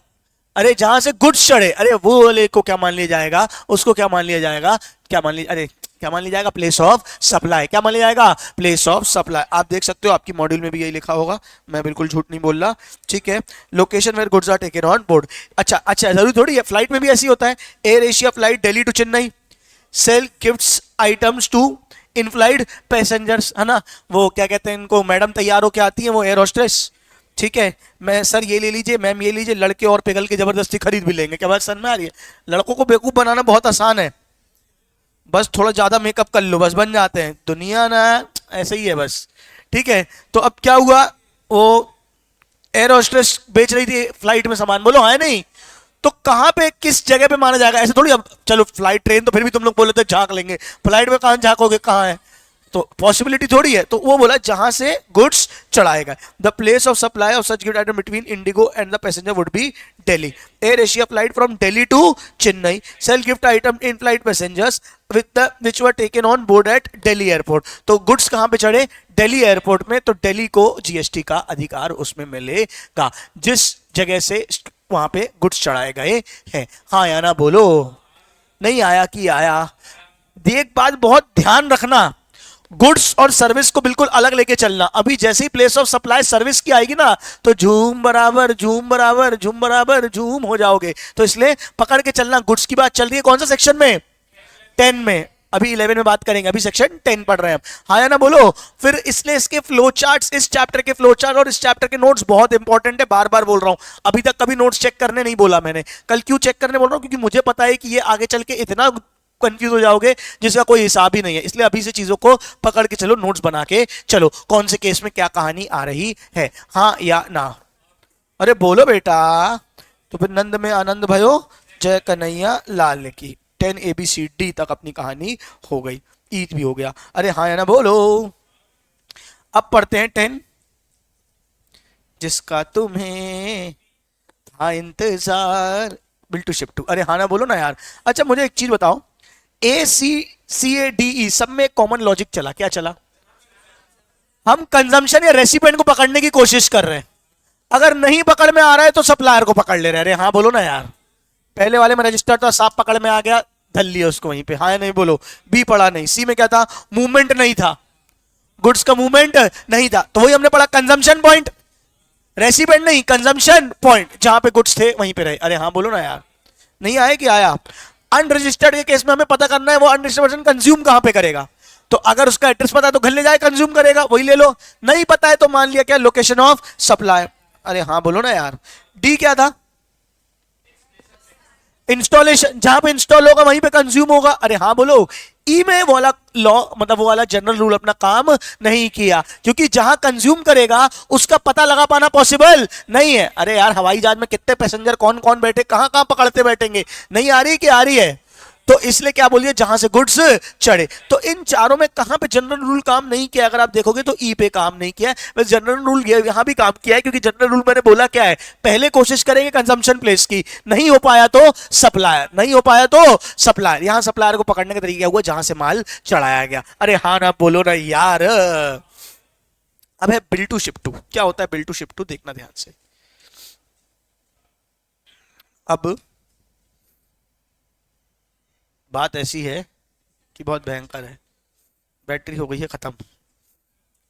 अरे जहां से गुड्स चढ़े, अरे वो वाले को क्या मान लिया जाएगा, उसको क्या मान लिया जाएगा, क्या मान लिया, अरे क्या मान लिया जाएगा, प्लेस ऑफ सप्लाई, क्या मान लिया जाएगा, प्लेस ऑफ सप्लाई। आप देख सकते हो आपकी मॉड्यूल में भी यही लिखा होगा, मैं बिल्कुल झूठ नहीं बोल रहा, ठीक है। Location where goods are taken on board, अच्छा अच्छा जरूरी थोड़ी है, फ्लाइट में भी ऐसी होता है, Air Asia flight Delhi to Chennai sell gifts items to in flight passengers, है ना, वो क्या कहते हैं इनको, मैडम तैयार होके आती है, वो एयर होस्टेस, ठीक है, मैं सर ये ले लीजिए, मैम ये लीजिए, लड़के और पिघल के जबरदस्ती खरीद भी लेंगे, क्या बात समझ में आ रही है। लड़कों को बेवकूफ बनाना बहुत आसान है, बस थोड़ा ज्यादा मेकअप कर लो, बस बन जाते हैं, दुनिया ना ऐसे ही है बस, ठीक है। तो अब क्या हुआ, वो एयर होस्टेस बेच रही थी फ्लाइट में सामान, बोलो है नहीं, तो कहां पे किस जगह पे माना जाएगा, ऐसे थोड़ी, अब चलो फ्लाइट ट्रेन तो फिर भी तुम लोग बोले थे झांक लेंगे, फ्लाइट में कहां झांकोगे, कहां है, तो पॉसिबिलिटी थोड़ी है, तो वो बोला जहां से गुड्स चढ़ाएगा, the place of supply of such gift item between IndiGo and the passenger would be Delhi, Air Asia flight from Delhi to Chennai sell gift item in flight passengers which were taken on board at Delhi airport, तो goods कहां पे चढ़े, Delhi airport में, तो दिल्ली को GST का अधिकार उसमें मिलेगा, जिस जगह से वहां पे गुड्स चढ़ाए गए हैं, हाँ या ना बोलो। नहीं आया कि आया। देख बात बहुत ध्यान रखना, गुड्स और सर्विस को बिल्कुल अलग लेके चलना, अभी जैसे ही प्लेस ऑफ सप्लाई सर्विस की आएगी ना, तो झूम बराबर झूम बराबर झूम बराबर झूम हो जाओगे, तो इसलिए पकड़ के चलना। गुड्स की बात चल रही है कौन सा सेक्शन में, 10 में, अभी 11 में बात करेंगे, अभी सेक्शन 10 पढ़ रहे हैं हम, हाँ या ना बोलो। फिर इसलिए इसके फ्लो चार्ट्स, इस चैप्टर के फ्लो चार्ट और इस चैप्टर के नोट्स बहुत इंपॉर्टेंट है, बार बार बोल रहा हूं, अभी तक कभी नोट्स चेक करने नहीं बोला मैंने, कल क्यों चेक करने बोल रहा हूं, क्योंकि मुझे पता है कि ये आगे चल के इतना कंफ्यूज हो जाओगे जिसका कोई हिसाब ही नहीं है, इसलिए अभी से चीजों को पकड़ के चलो, नोट्स बना के चलो, कौन से केस में क्या कहानी आ रही है, हाँ या ना, अरे बोलो बेटा। तो फिर नंद में आनंद भयो जय कन्हैया लाल की, 10 ABCD तक अपनी कहानी हो गई, ईद भी हो गया, अरे हाँ या ना बोलो। अब पढ़ते हैं 10, जिसका तुम्हें था इंतजार, बिल्टू शिफ्टू, अरे हाँ ना बोलो ना यार। अच्छा मुझे एक चीज बताओ, ACCADE सब में कॉमन लॉजिक चला, क्या चला, हम कंजम्पशन या रेसिपिएंट को पकड़ने की कोशिश कर रहे हैं, अगर नहीं पकड़ में आ रहा है तो सप्लायर को पकड़ ले रहे। अरे हाँ बोलो ना यार, पहले वाले में रजिस्टर था, सांप पकड़ में आ गया, धल लिया उसको वहीं पे। हाँ या नहीं बोलो। बी पढ़ा नहीं, सी में क्या था, मूवमेंट नहीं था, गुड्स का मूवमेंट नहीं था, तो वही हमने पढ़ा कंजम्पशन पॉइंट, रेसिपेंट नहीं कंजम्पशन पॉइंट, जहां पे गुड्स थे वहीं पे रहे। अरे हाँ बोलो ना यार, नहीं आए कि आया। अनरजिस्टर्ड के केस में हमें पता करना है वो अनरजिस्टर्ड पर्सन कंज्यूम कहां पे करेगा, तो अगर उसका एड्रेस पता है तो घर ले जाए कंज्यूम करेगा, वही ले लो। नहीं पता है तो मान लिया क्या, लोकेशन ऑफ सप्लाई। अरे हाँ बोलो ना यार। डी क्या था, इंस्टॉलेशन, जहां पे इंस्टॉल होगा वहीं पे कंज्यूम होगा। अरे हाँ बोलो। ई में वो वाला लॉ, मतलब वो वाला जनरल रूल अपना काम नहीं किया, क्योंकि जहां कंज्यूम करेगा उसका पता लगा पाना पॉसिबल नहीं है। अरे यार हवाई जहाज में कितने पैसेंजर कौन कौन बैठे, कहां कहां पकड़ते बैठेंगे, नहीं आ रही कि आ रही है, तो इसलिए क्या बोलिए, जहां से गुड्स चढ़े। तो इन चारों में कहां पे जनरल रूल काम नहीं किया, अगर आप देखोगे तो ई पे काम नहीं किया है, बस जनरल रूल यहां भी काम किया है, क्योंकि जनरल रूल मैंने बोला क्या है, पहले कोशिश करेंगे कंजम्पशन प्लेस की, नहीं हो पाया तो सप्लायर, नहीं हो पाया तो सप्लायर। यहां सप्लायर को पकड़ने का तरीका क्या हुआ, जहां से माल चढ़ाया गया। अरे हाँ ना बोलो ना यार। अब है बिल टू शिप टू। क्या होता है बिल टू शिप टू, देखना ध्यान से। अब बात ऐसी है कि बहुत भयंकर है, बैटरी हो गई है खत्म।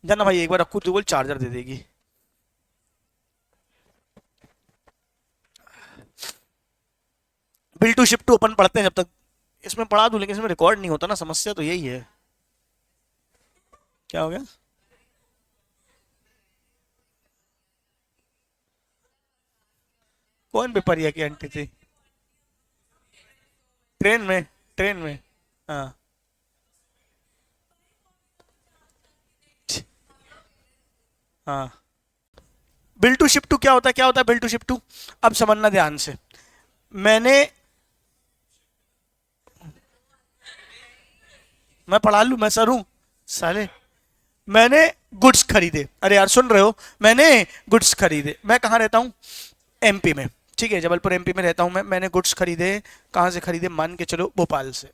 जाना भाई एक बार रखू तो बोल चार्जर दे देगी। बिल टू शिप टू अपन पढ़ते हैं, जब तक इसमें पढ़ा दूं, लेकिन इसमें रिकॉर्ड नहीं होता ना, समस्या तो यही है। क्या हो गया, कौन पेपर की आंटी थी, ट्रेन में, ट्रेन में, हाँ हाँ। बिल टू शिप टू क्या होता है, क्या होता है बिल टू शिप टू, अब समझना ध्यान से। मैंने, मैं पढ़ा लू, मैं सर हूं साले। मैंने गुड्स खरीदे, अरे यार सुन रहे हो, मैंने गुड्स खरीदे, मैं कहाँ रहता हूँ, एमपी में, ठीक है, जबलपुर एमपी में रहता हूँ मैं। मैंने गुड्स खरीदे, कहाँ से खरीदे, मान के चलो भोपाल से।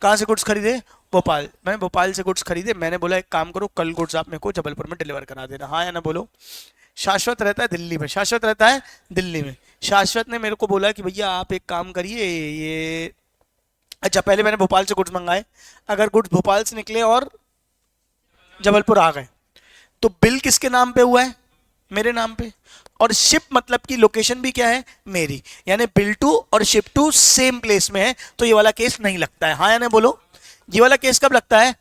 कहाँ से गुड्स खरीदे, भोपाल। मैं भोपाल से गुड्स खरीदे, मैंने बोला एक काम करो, कल गुड्स आप मेरे को जबलपुर में डिलीवर करा देना। हाँ या ना बोलो। शाश्वत रहता है दिल्ली में, शाश्वत रहता है दिल्ली में। शाश्वत ने मेरे को बोला कि भैया आप एक काम करिए, ये अच्छा पहले मैंने भोपाल से गुड्स मंगाए, अगर गुड्स भोपाल से निकले और जबलपुर आ गए तो बिल किसके नाम पे हुआ है, मेरे नाम पे, और शिप मतलब की लोकेशन भी क्या है, मेरी, यानी बिल टू और शिप टू सेम प्लेस में है, तो ये वाला केस नहीं लगता है। हाँ या नहीं बोलो। ये वाला केस कब लगता है,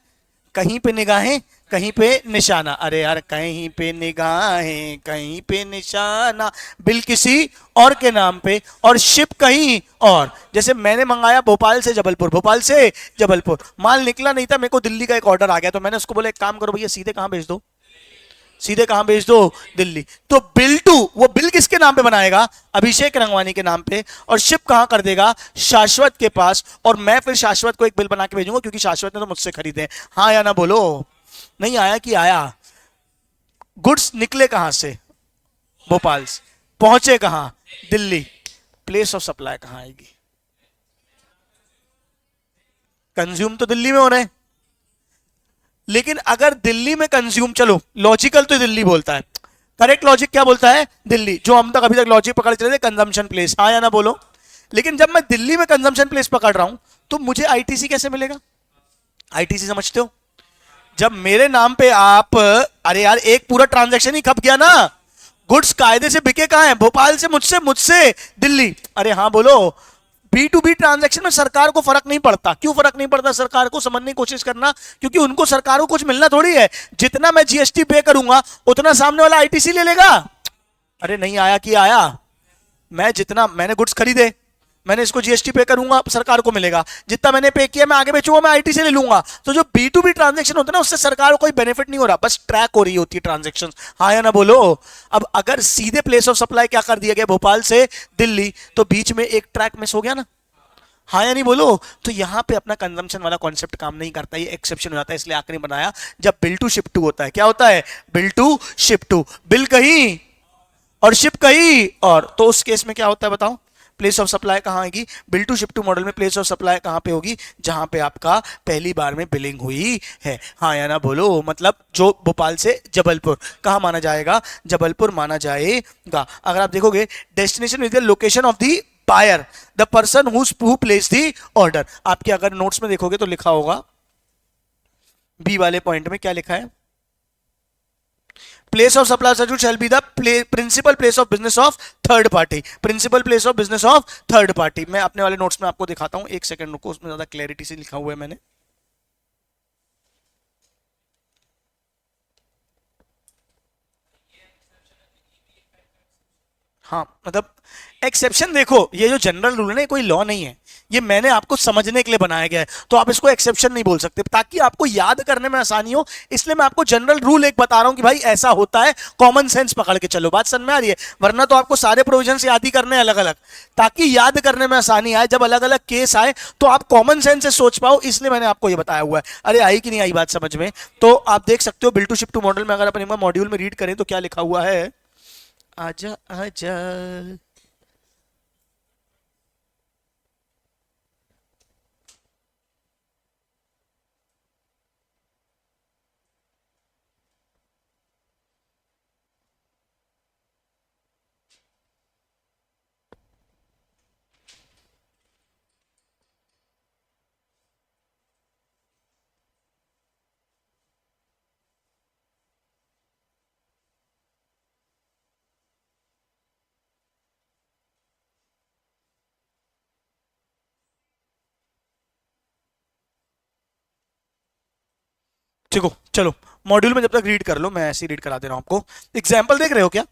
कहीं पे निगाहें कहीं पे निशाना। अरे यार कहीं पे निगाहें कहीं पे निशाना, बिल किसी और के नाम पे और शिप कहीं और। जैसे मैंने मंगाया भोपाल से जबलपुर, भोपाल से जबलपुर, माल निकला नहीं था, मेरे को दिल्ली का एक ऑर्डर आ गया, तो मैंने उसको बोला एक काम करो भैया सीधे कहां भेज दो, सीधे कहां भेज दो, दिल्ली। तो बिल टू, वो बिल किसके नाम पे बनाएगा, अभिषेक रंगवानी के नाम पे, और शिप कहां कर देगा, शाश्वत के पास, और मैं फिर शाश्वत को एक बिल बना के भेजूंगा, क्योंकि शाश्वत ने तो मुझसे खरीदे। हाँ या ना बोलो। नहीं आया कि आया। गुड्स निकले कहां से, भोपाल से, पहुंचे कहां, दिल्ली, प्लेस ऑफ सप्लाई कहां आएगी, कंज्यूम तो दिल्ली में हो रहे हैं, लेकिन अगर दिल्ली में कंज्यूम, चलो लॉजिकल तो दिल्ली बोलता है, करेक्ट लॉजिक क्या बोलता है, दिल्ली, जो हम तक अभी तक लॉजिक पकड़ चले थे कंजम्पशन प्लेस। हाँ या ना बोलो। लेकिन जब मैं दिल्ली में कंजम्पशन प्लेस पकड़ रहा हूं तो मुझे आईटीसी कैसे मिलेगा, आईटीसी समझते हो, जब मेरे नाम पे आप, अरे यार एक पूरा ट्रांजैक्शन ही खप गया ना, गुड्स कायदे से बिके कहां है, भोपाल से, मुझसे, मुझसे दिल्ली। अरे हाँ बोलो। बी टू बी ट्रांजैक्शन में सरकार को फर्क नहीं पड़ता, क्यों फर्क नहीं पड़ता सरकार को, समझने की कोशिश करना, क्योंकि उनको सरकार को कुछ मिलना थोड़ी है, जितना मैं जीएसटी पे करूंगा उतना सामने वाला आईटीसी ले लेगा। अरे नहीं आया कि आया, मैं जितना मैंने गुड्स खरीदे, मैंने इसको जीएसटी पे करूंगा, सरकार को मिलेगा, जितना मैंने पे किया मैं आगे बेचूंगा, मैं आईटी से ले लूंगा। तो जो बी टू बी ट्रांजेक्शन होता है ना, उससे सरकार को कोई बेनिफिट नहीं हो रहा, बस ट्रैक हो रही होती है ट्रांजेक्शन। हाँ या ना बोलो। अब अगर सीधे प्लेस ऑफ सप्लाई क्या कर दिया गया, भोपाल से दिल्ली, तो बीच में एक ट्रैक मिस हो गया ना। हाँ या नहीं बोलो। तो यहां पे अपना कंजम्पशन वाला कॉन्सेप्ट काम नहीं करता, ये एक्सेप्शन हो जाता है, इसलिए आखिरी बनाया जब बिल टू शिप टू होता है। क्या होता है, bill to ship to, bill कहीं और शिप कहीं और, तो उस केस में क्या होता है बताओ, प्लेस ऑफ सप्लाई कहाँ आएगी? Bill to ship to model में प्लेस ऑफ सप्लाई कहाँ पे होगी? जहां पे आपका पहली बार में बिलिंग हुई है। हाँ या ना बोलो। मतलब जो भोपाल से जबलपुर कहाँ माना जाएगा? जबलपुर माना जाएगा। अगर आप देखोगे destination is the location of the buyer, the person who place the order. आपके अगर नोट्स में देखोगे तो लिखा होगा बी वाले पॉइंट में क्या लिखा है? Place of supply service shall be the principal place of business of third party. Principal place of business of third party. मैं अपने वाले नोट्स में आपको दिखाता हूं, एक सेकंड रुको, उसमें ज्यादा क्लैरिटी से लिखा हुआ है मैंने। हाँ मतलब एक्सेप्शन देखो, ये जो जनरल रूल है ना, कोई लॉ नहीं है, ये मैंने आपको समझने के लिए बनाया गया है, तो आप इसको एक्सेप्शन नहीं बोल सकते, ताकि आपको याद करने में आसानी हो। इसलिए मैं आपको जनरल रूल एक बता रहा हूं कि भाई ऐसा होता है, कॉमन सेंस पकड़ के चलो। बात समझ में आ रही है? वरना तो आपको सारे प्रोविजंस याद ही करने अलग अलग, ताकि याद करने में आसानी आए। जब अलग अलग केस आए तो आप कॉमन सेंस से सोच पाओ, इसलिए मैंने आपको ये बताया हुआ है। अरे आई कि नहीं आई बात समझ में? तो आप देख सकते हो bill to ship to model में अगर अपने मॉड्यूल में रीड करें तो क्या लिखा हुआ है? आजा आजा, देखो चलो मॉड्यूल में जब तक रीड कर लो, मैं ऐसे ही रीड करा दे रहा हूं आपको। एग्जाम्पल देख रहे हो क्या?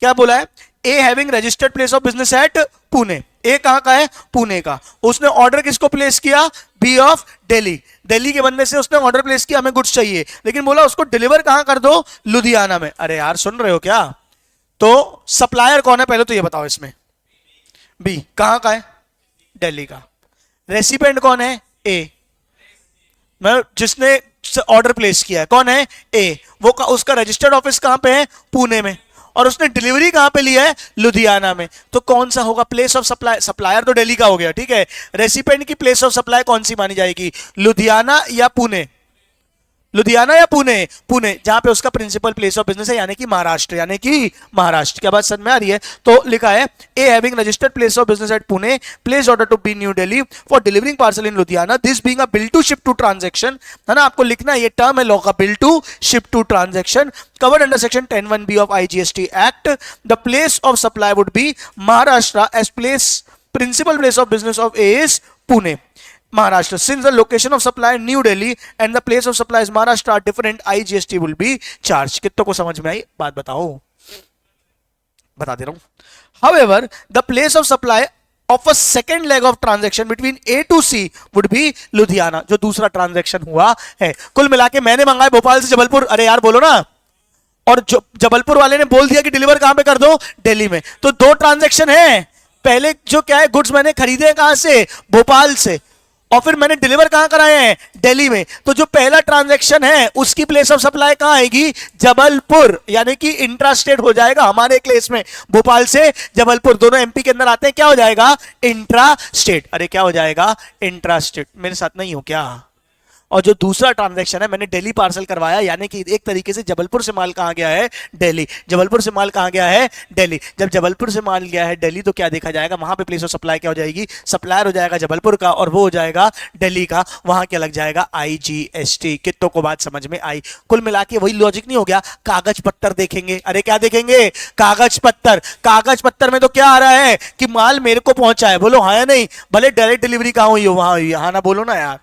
क्या बोला है? A having registered place of business at Pune. A कहां का है? पुणे का। उसने ऑर्डर किसको प्लेस किया? B of Delhi. दिल्ली के बंदे से उसने ऑर्डर प्लेस किया, हमें गुड्स चाहिए, लेकिन बोला उसको डिलीवर कहां कर दो? लुधियाना में। अरे यार सुन रहे हो क्या? तो सप्लायर कौन है पहले तो ये बताओ इसमें? बी। कहां का है? दिल्ली का। रेसिपेंट कौन है? ए। मैं जिसने ऑर्डर प्लेस किया है कौन है? ए। वो उसका रजिस्टर्ड ऑफिस कहां पे है? पुणे में। और उसने डिलीवरी कहां पे लिया है? लुधियाना में। तो कौन सा होगा प्लेस ऑफ सप्लाई? सप्लायर तो दिल्ली का हो गया, ठीक है। रेसिपेंट की प्लेस ऑफ सप्लाई कौन सी मानी जाएगी? लुधियाना या पुणे? लुधियाना या पुणे? पुणे, जहां पे उसका प्रिंसिपल प्लेस ऑफ बिजनेस है, यानी कि महाराष्ट्र, यानी कि महाराष्ट्र। क्या बात समझ में आ रही है? तो लिखा है A having registered place of business at Pune, place order to B New Delhi for delivering parcel in Ludhiana, this being a bill to ship to transaction. है ना, आपको लिखना है, ये टर्म है लॉ का, bill to ship to transaction, covered under section 10(1)(b) of IGST Act. The place of supply would be Maharashtra as principal place of business of A is Pune, Maharashtra. Since the location of supply in New Delhi and the place of supply is Maharashtra are different, IGST will be charged. कितनों को समझ में आई बात? बताओ, बता दे रहा हूं। However, the place of supply of a second leg of transaction between A to C would be Ludhiana, जो दूसरा ट्रांजैक्शन हुआ है। कुल मिला के मैंने मंगाया भोपाल से जबलपुर, अरे यार बोलो ना, और जो जबलपुर वाले ने बोल दिया कि डिलीवर कहां पे कर दो? दिल्ली में। तो दो ट्रांजैक्शन है। पहले जो क्या है, गुड्स मैंने खरीदे कहां से? भोपाल से, और फिर मैंने डिलीवर कहां कराए हैं? दिल्ली में। तो जो पहला ट्रांजैक्शन है उसकी प्लेस ऑफ सप्लाई कहां आएगी? जबलपुर, यानी कि इंट्रा स्टेट हो जाएगा हमारे केस में। भोपाल से जबलपुर दोनों एमपी के अंदर आते हैं, क्या हो जाएगा? Intra state. अरे क्या हो जाएगा? Intra state. मेरे साथ नहीं हो क्या? और जो दूसरा ट्रांजैक्शन है, मैंने दिल्ली पार्सल करवाया, यानी कि एक तरीके से जबलपुर से माल कहां गया है? दिल्ली। जबलपुर से माल कहां गया है? दिल्ली। जब जबलपुर से माल गया है दिल्ली, तो क्या देखा जाएगा? वहां पे प्लेस ऑफ सप्लाई क्या हो जाएगी? सप्लायर हो जाएगा जबलपुर का, और वो हो जाएगा दिल्ली का। वहां क्या लग जाएगा? IGST। कितनों को बात समझ में आई? कुल मिला के वही लॉजिक नहीं हो गया? कागज पत्तर देखेंगे। अरे क्या देखेंगे? कागज पत्तर। कागज पत्तर में तो क्या आ रहा है कि माल मेरे को पहुंचा है, बोलो हाँ या नहीं? भले डायरेक्ट डिलीवरी कहां हुई हो वहां हुई, हाँ ना बोलो ना यार।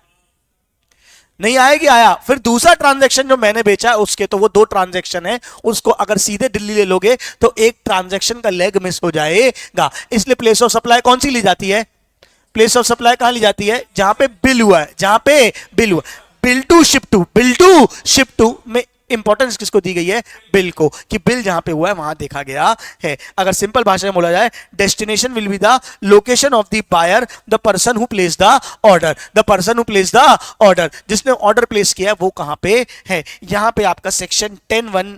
नहीं आएगी? आया। फिर दूसरा ट्रांजैक्शन जो मैंने बेचा है उसके, तो वो दो ट्रांजैक्शन है, उसको अगर सीधे दिल्ली ले लोगे तो एक ट्रांजैक्शन का लेग मिस हो जाएगा। इसलिए प्लेस ऑफ सप्लाई कौन सी ली जाती है? प्लेस ऑफ सप्लाई कहां ली जाती है? जहां पे बिल हुआ है, जहां पे बिल हुआ। Bill to ship to, bill to ship to में इंपॉर्टेंस किसको दी गई है? बिल को, कि बिल जहां पे हुआ है वहां देखा गया है। अगर सिंपल भाषा में बोला जाए, destination will be the location of the buyer, the person who place the order. The person who place the order, जिसने ऑर्डर प्लेस किया वो कहां पे है? यहां पे आपका सेक्शन 10(1)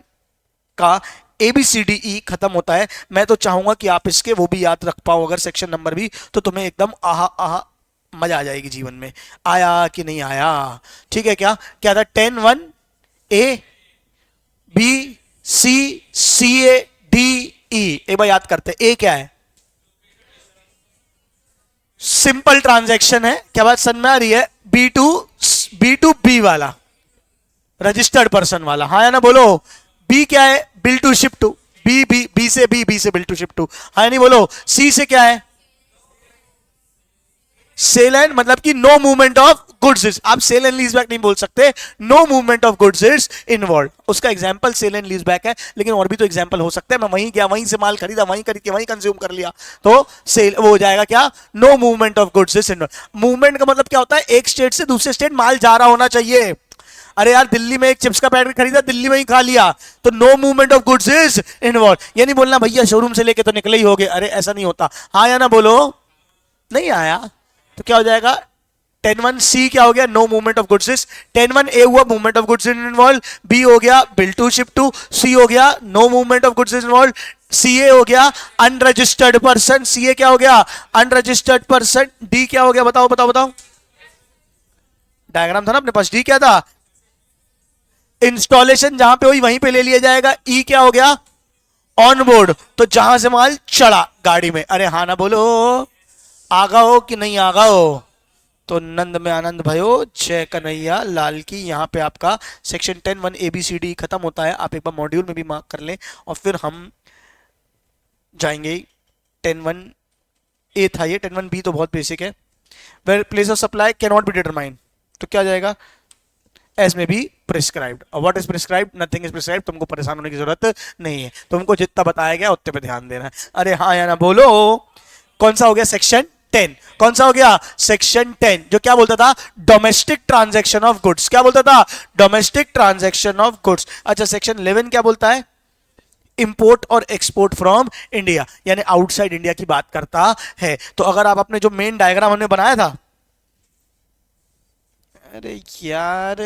का ABCDE खत्म होता है। मैं तो चाहूंगा कि आप इसके वो भी याद रख पाओ अगर सेक्शन नंबर भी, तो तुम्हें एकदम आहा आहा मजा आ जाएगी जीवन में। आया कि नहीं आया? ठीक है, क्या क्या था? 10 1 ABCCADE। एक बार याद करते हैं, ए क्या है? सिंपल ट्रांजैक्शन है। क्या बात समझ में आ रही है? B to B वाला, रजिस्टर्ड पर्सन वाला, हाँ या ना बोलो। बी क्या है? Bill to ship to, B से बी से बिल टू शिप टू, हाँ या नहीं बोलो। सी से क्या है? सेल एंड, मतलब कि no movement of goods is, आप सेल एंड लीज बैक नहीं बोल सकते, no movement of goods is involve. उसका example sale and lease back है, लेकिन और भी तो एग्जांपल हो सकते हैं। मैं वहीं गया, वहीं से माल खरीदा, वहीं खरीद के वहीं कंज्यूम कर लिया, तो सेल वो हो जाएगा क्या? No movement of goods is involve. Movement का मतलब क्या होता है? एक स्टेट से दूसरे स्टेट माल जा रहा होना चाहिए। अरे यार, दिल्ली में एक चिप्स का पैकेट खरीदा, दिल्ली में ही खा लिया, तो no movement of goods is involve. ये नहीं बोलना भैया शोरूम से लेके तो निकले ही होगे, अरे ऐसा नहीं होता। हाँ या ना बोलो। नहीं आया तो क्या हो जाएगा? 10(1)C क्या हो गया? No movement of goods is. 10(1)A हुआ movement of goods involve, B हो गया bill to ship to, C हो गया no movement of goods involve, CA हो गया अनरजिस्टर्ड पर्सन, सीए क्या हो गया? Unregistered person. डी क्या हो गया? बताओ बताओ बताओ, डायग्राम था ना अपने पास। डी क्या था? इंस्टॉलेशन जहां पे हुई वहीं पे ले लिया जाएगा। ई क्या हो गया? ऑन बोर्ड, तो जहां से माल चढ़ा गाड़ी में। अरे हाँ ना बोलो, आगा हो कि नहीं आगा हो? तो नंद में आनंद भयो, जय कन्हैया लाल की। यहाँ पे आपका सेक्शन 10(1) ABCD खत्म होता है। आप एक बार मॉड्यूल में भी मार्क कर लें, और फिर हम जाएंगे 10(1)A था ये, 10(1)B तो बहुत बेसिक है। Where place of supply can not be determined, तो क्या जाएगा? As may be prescribed. और what is prescribed? Nothing is prescribed. तुमको परेशान होने की जरूरत नहीं है, तुमको जितना बताया गया उतने पे ध्यान देना है। अरे हाँ या ना बोलो। कौन सा हो गया? सेक्शन 10। कौन सा हो गया? सेक्शन 10, जो क्या बोलता था? Domestic transaction of goods. क्या बोलता था? Domestic transaction of goods. अच्छा, सेक्शन 11 क्या बोलता है? इंपोर्ट और एक्सपोर्ट फ्रॉम इंडिया, यानी आउटसाइड इंडिया की बात करता है। तो अगर आप अपने जो मेन डायग्राम हमने बनाया था, अरे यार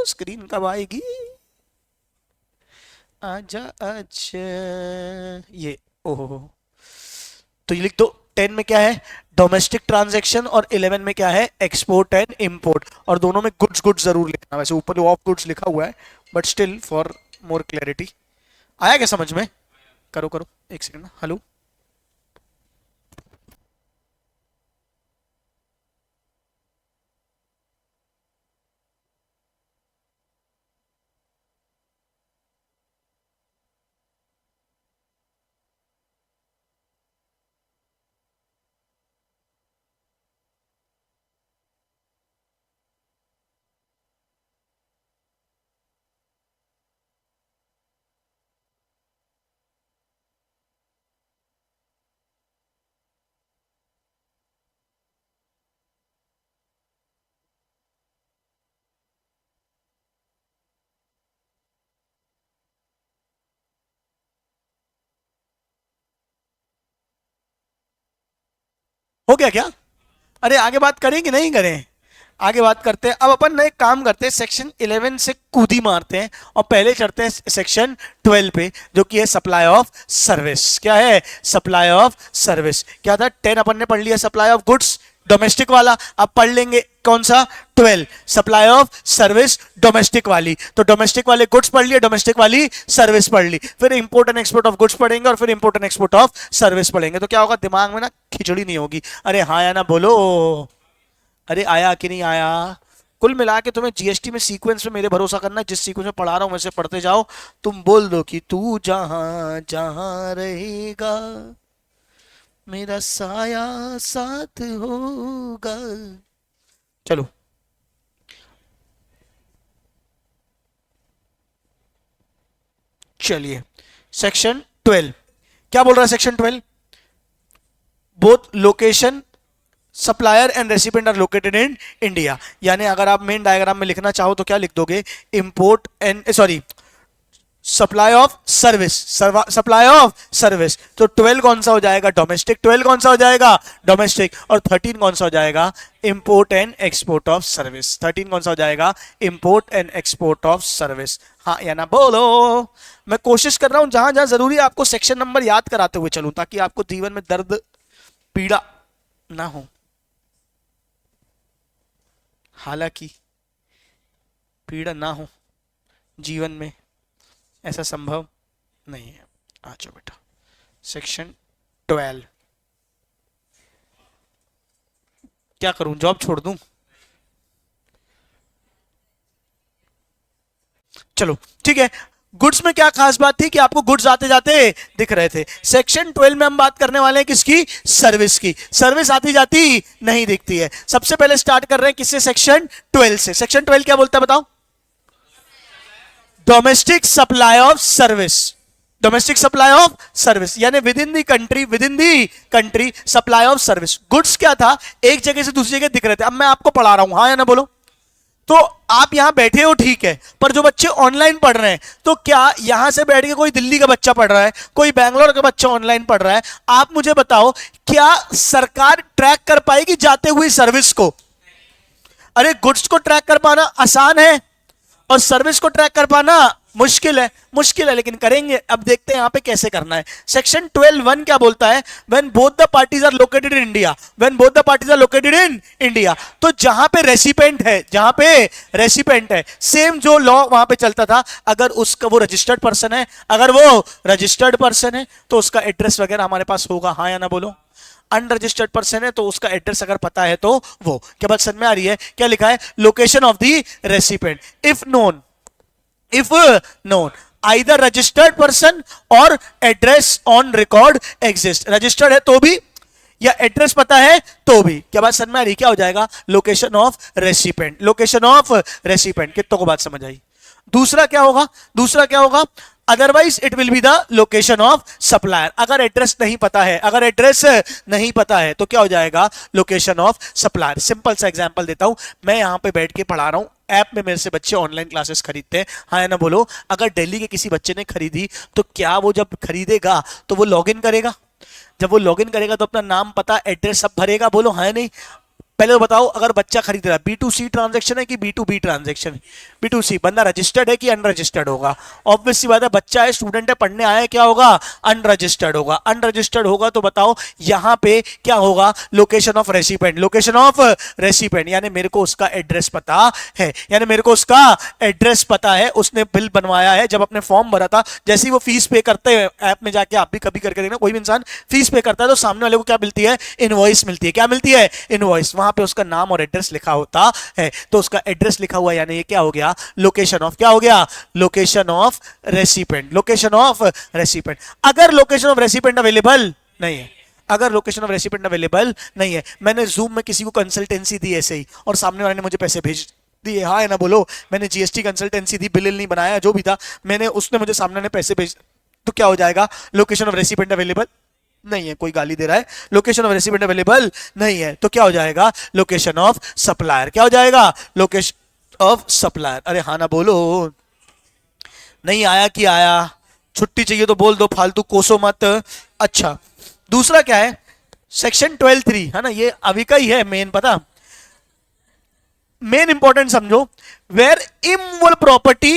स्क्रीन कब आएगी? आजा अच्छा, ये ओहो, तो ये लिख दो। 10 में क्या है? डोमेस्टिक ट्रांजैक्शन, और 11 में क्या है? Export and import. और दोनों में गुड्स गुड्स जरूर लिखना, वैसे ऊपर ऑफ गुड्स लिखा हुआ है, but still for more clarity. आया क्या समझ में? करो करो, एक सेकंड। हेलो, हो गया क्या? अरे आगे बात करें कि नहीं करें? आगे बात करते हैं। अब अपन ना एक काम करते हैं, सेक्शन 11 से कूदी मारते हैं और पहले चढ़ते हैं सेक्शन 12 पे, जो कि है सप्लाई ऑफ सर्विस। क्या है? Supply of service. क्या था? 10 अपन ने पढ़ लिया सप्लाई ऑफ गुड्स, डोमेस्टिक वाला। अब पढ़ लेंगे कौन सा? 12, सप्लाई ऑफ सर्विस डोमेस्टिक वाली। तो डोमेस्टिक वाले गुड्स पढ़ लिए, डोमेस्टिक वाली सर्विस पढ़ ली, फिर import and export of goods पढ़ेंगे, और फिर import and export of service पढ़ेंगे। तो क्या होगा? दिमाग में ना खिचड़ी नहीं होगी। अरे हाँ या ना बोलो। अरे आया कि नहीं आया? कुल मिला के तुम्हें जीएसटी में सीक्वेंस में मेरे भरोसा करना, जिस सीक्वेंस में पढ़ा रहा हूं वैसे पढ़ते जाओ। तुम बोल दो कि तू जहां जहां रहेगा मेरा साया साथ होगा। चलो, चलिए सेक्शन 12 क्या बोल रहा है? Section 12, both location supplier and recipient are located in India. यानी अगर आप मेन डायग्राम में लिखना चाहो तो क्या लिख दोगे? Import and sorry, supply of service, supply of service. तो 12 कौन सा हो जाएगा? डोमेस्टिक। 12 कौन सा हो जाएगा? डोमेस्टिक। और 13 कौन सा हो जाएगा? Import and export of service. 13 कौन सा हो जाएगा? Import and export of service. हाँ या ना बोलो। मैं कोशिश कर रहा हूं जहां जहां जरूरी है आपको सेक्शन नंबर याद कराते हुए चलूं, ताकि आपको जीवन में दर्द पीड़ा ना हो। हालांकि पीड़ा ना हो जीवन में, ऐसा संभव नहीं है। आ जाओ बेटा, सेक्शन 12। क्या करूं, जॉब छोड़ दूं? चलो ठीक है। गुड्स में क्या खास बात थी कि आपको गुड्स आते जाते दिख रहे थे। सेक्शन 12 में हम बात करने वाले हैं किसकी? सर्विस की। सर्विस आती जाती नहीं दिखती है। सबसे पहले स्टार्ट कर रहे हैं किससे? सेक्शन 12 से। सेक्शन 12 क्या बोलता है बताओ? Domestic supply of service. Domestic supply of service यानी within the country supply of service. Goods क्या था? एक जगह से दूसरी जगह दिख रहे थे। अब मैं आपको पढ़ा रहा हूं, हाँ या ना बोलो। तो आप यहां बैठे हो ठीक है, पर जो बच्चे ऑनलाइन पढ़ रहे हैं, तो क्या यहां से बैठ के कोई दिल्ली का बच्चा पढ़ रहा है, कोई बैंगलोर का बच्चा ऑनलाइन पढ़ रहा है, आप मुझे बताओ क्या सरकार ट्रैक कर पाएगी जाते हुए सर्विस को? अरे गुड्स को ट्रैक कर पाना आसान है और सर्विस को ट्रैक कर पाना मुश्किल है। मुश्किल है लेकिन करेंगे। अब देखते हैं यहां पे कैसे करना है। सेक्शन 12(1) क्या बोलता है? When both the parties are located in India. When both the parties are located in India, तो जहां पे रेसिपेंट है, जहां पे रेसिपेंट है, सेम जो लॉ वहां पे चलता था। अगर उसका वो रजिस्टर्ड पर्सन है, अगर वो रजिस्टर्ड पर्सन है तो उसका एड्रेस वगैरह हमारे पास होगा, हाँ या ना बोलो। अनरजिस्टर्ड पर्सन है तो उसका एड्रेस अगर पता है तो वो। क्या बात समझ में आ रही है? क्या लिखा है? Location of the recipient if known, if known either registered person or address on record exist। Registered है तो भी या एड्रेस पता है तो भी। क्या बात समझ में आ रही? क्या हो जाएगा? Location of recipient. Location of recipient. कितनों को बात समझ आई? दूसरा क्या होगा? दूसरा क्या होगा? Otherwise it will be the location of supplier. अगर एड्रेस नहीं पता है, अगर एड्रेस नहीं पता है तो क्या हो जाएगा? Location of supplier. सिंपल सा एग्जांपल देता हूं। मैं यहां पे बैठ के पढ़ा रहा हूं, ऐप में मेरे से बच्चे ऑनलाइन क्लासेस खरीदते हैं, हाँ या ना बोलो। अगर दिल्ली के किसी बच्चे ने खरीदी तो क्या वो जब खरीदेगा तो वो लॉगिन करेगा? जब वो लॉगिन करेगा तो अपना नाम, पता, एड्रेस सब भरेगा, बोलो हाँ या नहीं? पहले तो बताओ, अगर बच्चा खरीद रहा है, B2C ट्रांजैक्शन है कि B2B ट्रांजैक्शन है? B2C। बंदा रजिस्टर्ड है कि अनरजिस्टर्ड होगा? ऑब्वियस सी बात है, बच्चा है, स्टूडेंट है, पढ़ने आया है, क्या होगा? अनरजिस्टर्ड होगा। अनरजिस्टर्ड होगा तो बताओ यहां पे क्या होगा? Location of recipient. Location of recipient यानी मेरे को उसका एड्रेस पता है, यानी मेरे को उसका एड्रेस पता है। उसने बिल बनवाया है, जब अपने फॉर्म भरा था, जैसे ही वो फीस पे करते हैं ऐप में जाके, आप भी कभी करके देखना, कोई भी इंसान फीस पे करता है तो सामने वाले को क्या मिलती है? इनवॉइस मिलती है। क्या मिलती है? इनवॉइस। वहां पे उसका नाम और एड्रेस लिखा होता है, तो उसका एड्रेस लिखा हुआ यानी ये क्या हो गया? लोकेशन ऑफ, क्या हो गया? Location of recipient. Location of recipient. अगर लोकेशन ऑफ रेसिपेंट अवेलेबल नहीं है, अगर लोकेशन ऑफ रेसिपेंट अवेलेबल नहीं है, मैंने जूम में किसी को कंसल्टेंसी दी ऐसे ही और सामने वाले ने मुझे पैसे भेज दिए, हाँ है ना बोलो। मैंने जीएसटी कंसल्टेंसी दी, बिल नहीं बनाया, जो भी था मैंने, उसने मुझे सामने ने पैसे भेज, तो क्या हो जाएगा? लोकेशन ऑफ रेसिपेंट अवेलेबल नहीं है। कोई गाली दे रहा है, लोकेशन ऑफ रेसिपेंट अवेलेबल नहीं है, तो क्या हो जाएगा? Location of supplier. क्या हो जाएगा? Location of supplier. अरे हाँ ना बोलो। नहीं आया कि आया? छुट्टी चाहिए तो बोल दो, फालतू कोसो मत। अच्छा, दूसरा क्या है? सेक्शन 12(3) है ना, ये अभी का ही है मेन, पता, मेन इंपॉर्टेंट समझो। Where immovable property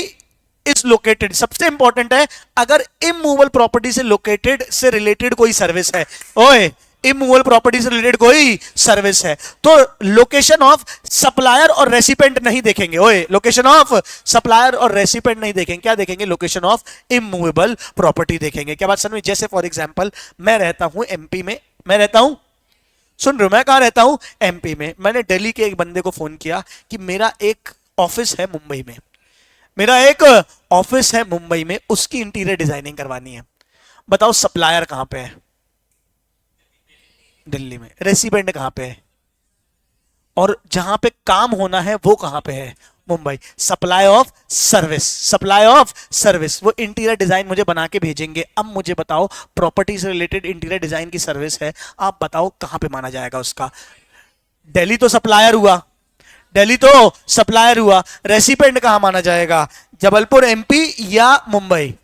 is located, सबसे इंपॉर्टेंट है। अगर इमूवेबल प्रॉपर्टी से लोकेटेड से रिलेटेड कोई सर्विस है, ओए इमूवेबल प्रॉपर्टी से रिलेटेड कोई सर्विस है, तो लोकेशन ऑफ सप्लायर और रेसिपेंट नहीं देखेंगे। ओए लोकेशन ऑफ सप्लायर और रेसिपेंट नहीं देखेंगे, क्या देखेंगे? लोकेशन ऑफ इमूवेबल प्रॉपर्टी देखेंगे। क्या बात समझ? जैसे फॉर एग्जांपल मैं रहता हूं एमपी में, मैं रहता हूं, सुन रहे हो, मैं कहां रहता हूं? एमपी में। मैंने दिल्ली के एक बंदे को फोन किया कि मेरा एक ऑफिस है मुंबई में, मेरा एक ऑफिस है मुंबई में, उसकी इंटीरियर डिजाइनिंग करवानी है। बताओ सप्लायर कहां पे है? दिल्ली में। रेसिडेंट कहां पे है? और जहां पे काम होना है वो कहां पे है? Mumbai. Supply of service, supply of service. वो इंटीरियर डिजाइन मुझे बना के भेजेंगे। अब मुझे बताओ, प्रॉपर्टी से रिलेटेड इंटीरियर डिजाइन की सर्विस है, आप बताओ कहां पे माना जाएगा उसका? दिल्ली तो सप्लायर हुआ, दिल्ली तो सप्लायर हुआ। रेसिपेंट कहां माना जाएगा? जबलपुर एमपी या मुंबई,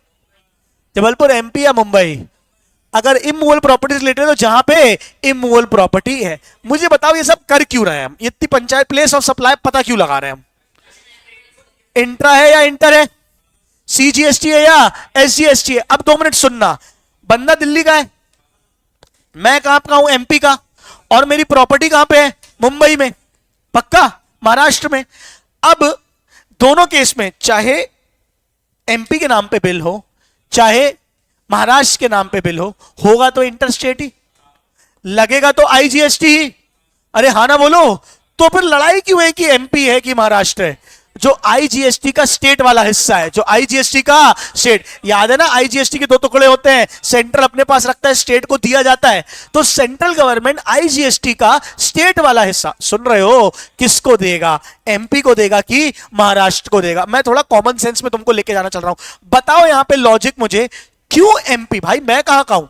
जबलपुर एमपी या मुंबई। अगर इमूवेबल प्रॉपर्टीज रिलेटेड तो जहां पे इमूवेबल प्रॉपर्टी है। मुझे बताओ ये सब कर क्यों रहे हैं हम, इतनी पंचायत प्लेस ऑफ सप्लाई पता क्यों लगा रहे हैं हम? इंट्रा है या इंटर है, सीजीएसटी है या एसजीएसटी है? अब 2 मिनट सुनना, बंदा दिल्ली का है, मैं कहां का हूं, एमपी का, और मेरी प्रॉपर्टी कहां पे है, मुंबई में, पक्का महाराष्ट्र में। अब दोनों केस में चाहे एमपी के नाम पे बिल हो चाहे महाराष्ट्र के नाम पे बिल हो, होगा तो इंटर स्टेट ही, लगेगा तो आईजीएसटी ही। अरे हाँ ना बोलो। तो फिर लड़ाई क्यों है कि एमपी है कि महाराष्ट्र है? जो आईजीएसटी का स्टेट वाला हिस्सा है, जो आईजीएसटी का स्टेट, याद है ना आईजीएसटी के 2 टुकड़े होते हैं, सेंट्रल अपने पास रखता है, स्टेट को दिया जाता है। तो सेंट्रल गवर्नमेंट आईजीएसटी का स्टेट वाला हिस्सा, सुन रहे हो, किसको देगा, एमपी को देगा कि महाराष्ट्र को देगा? मैं थोड़ा कॉमन सेंस में तुमको लेके जाना चल रहा हूं। बताओ यहां पे लॉजिक मुझे, क्यों एमपी? भाई मैं कहां का हूं,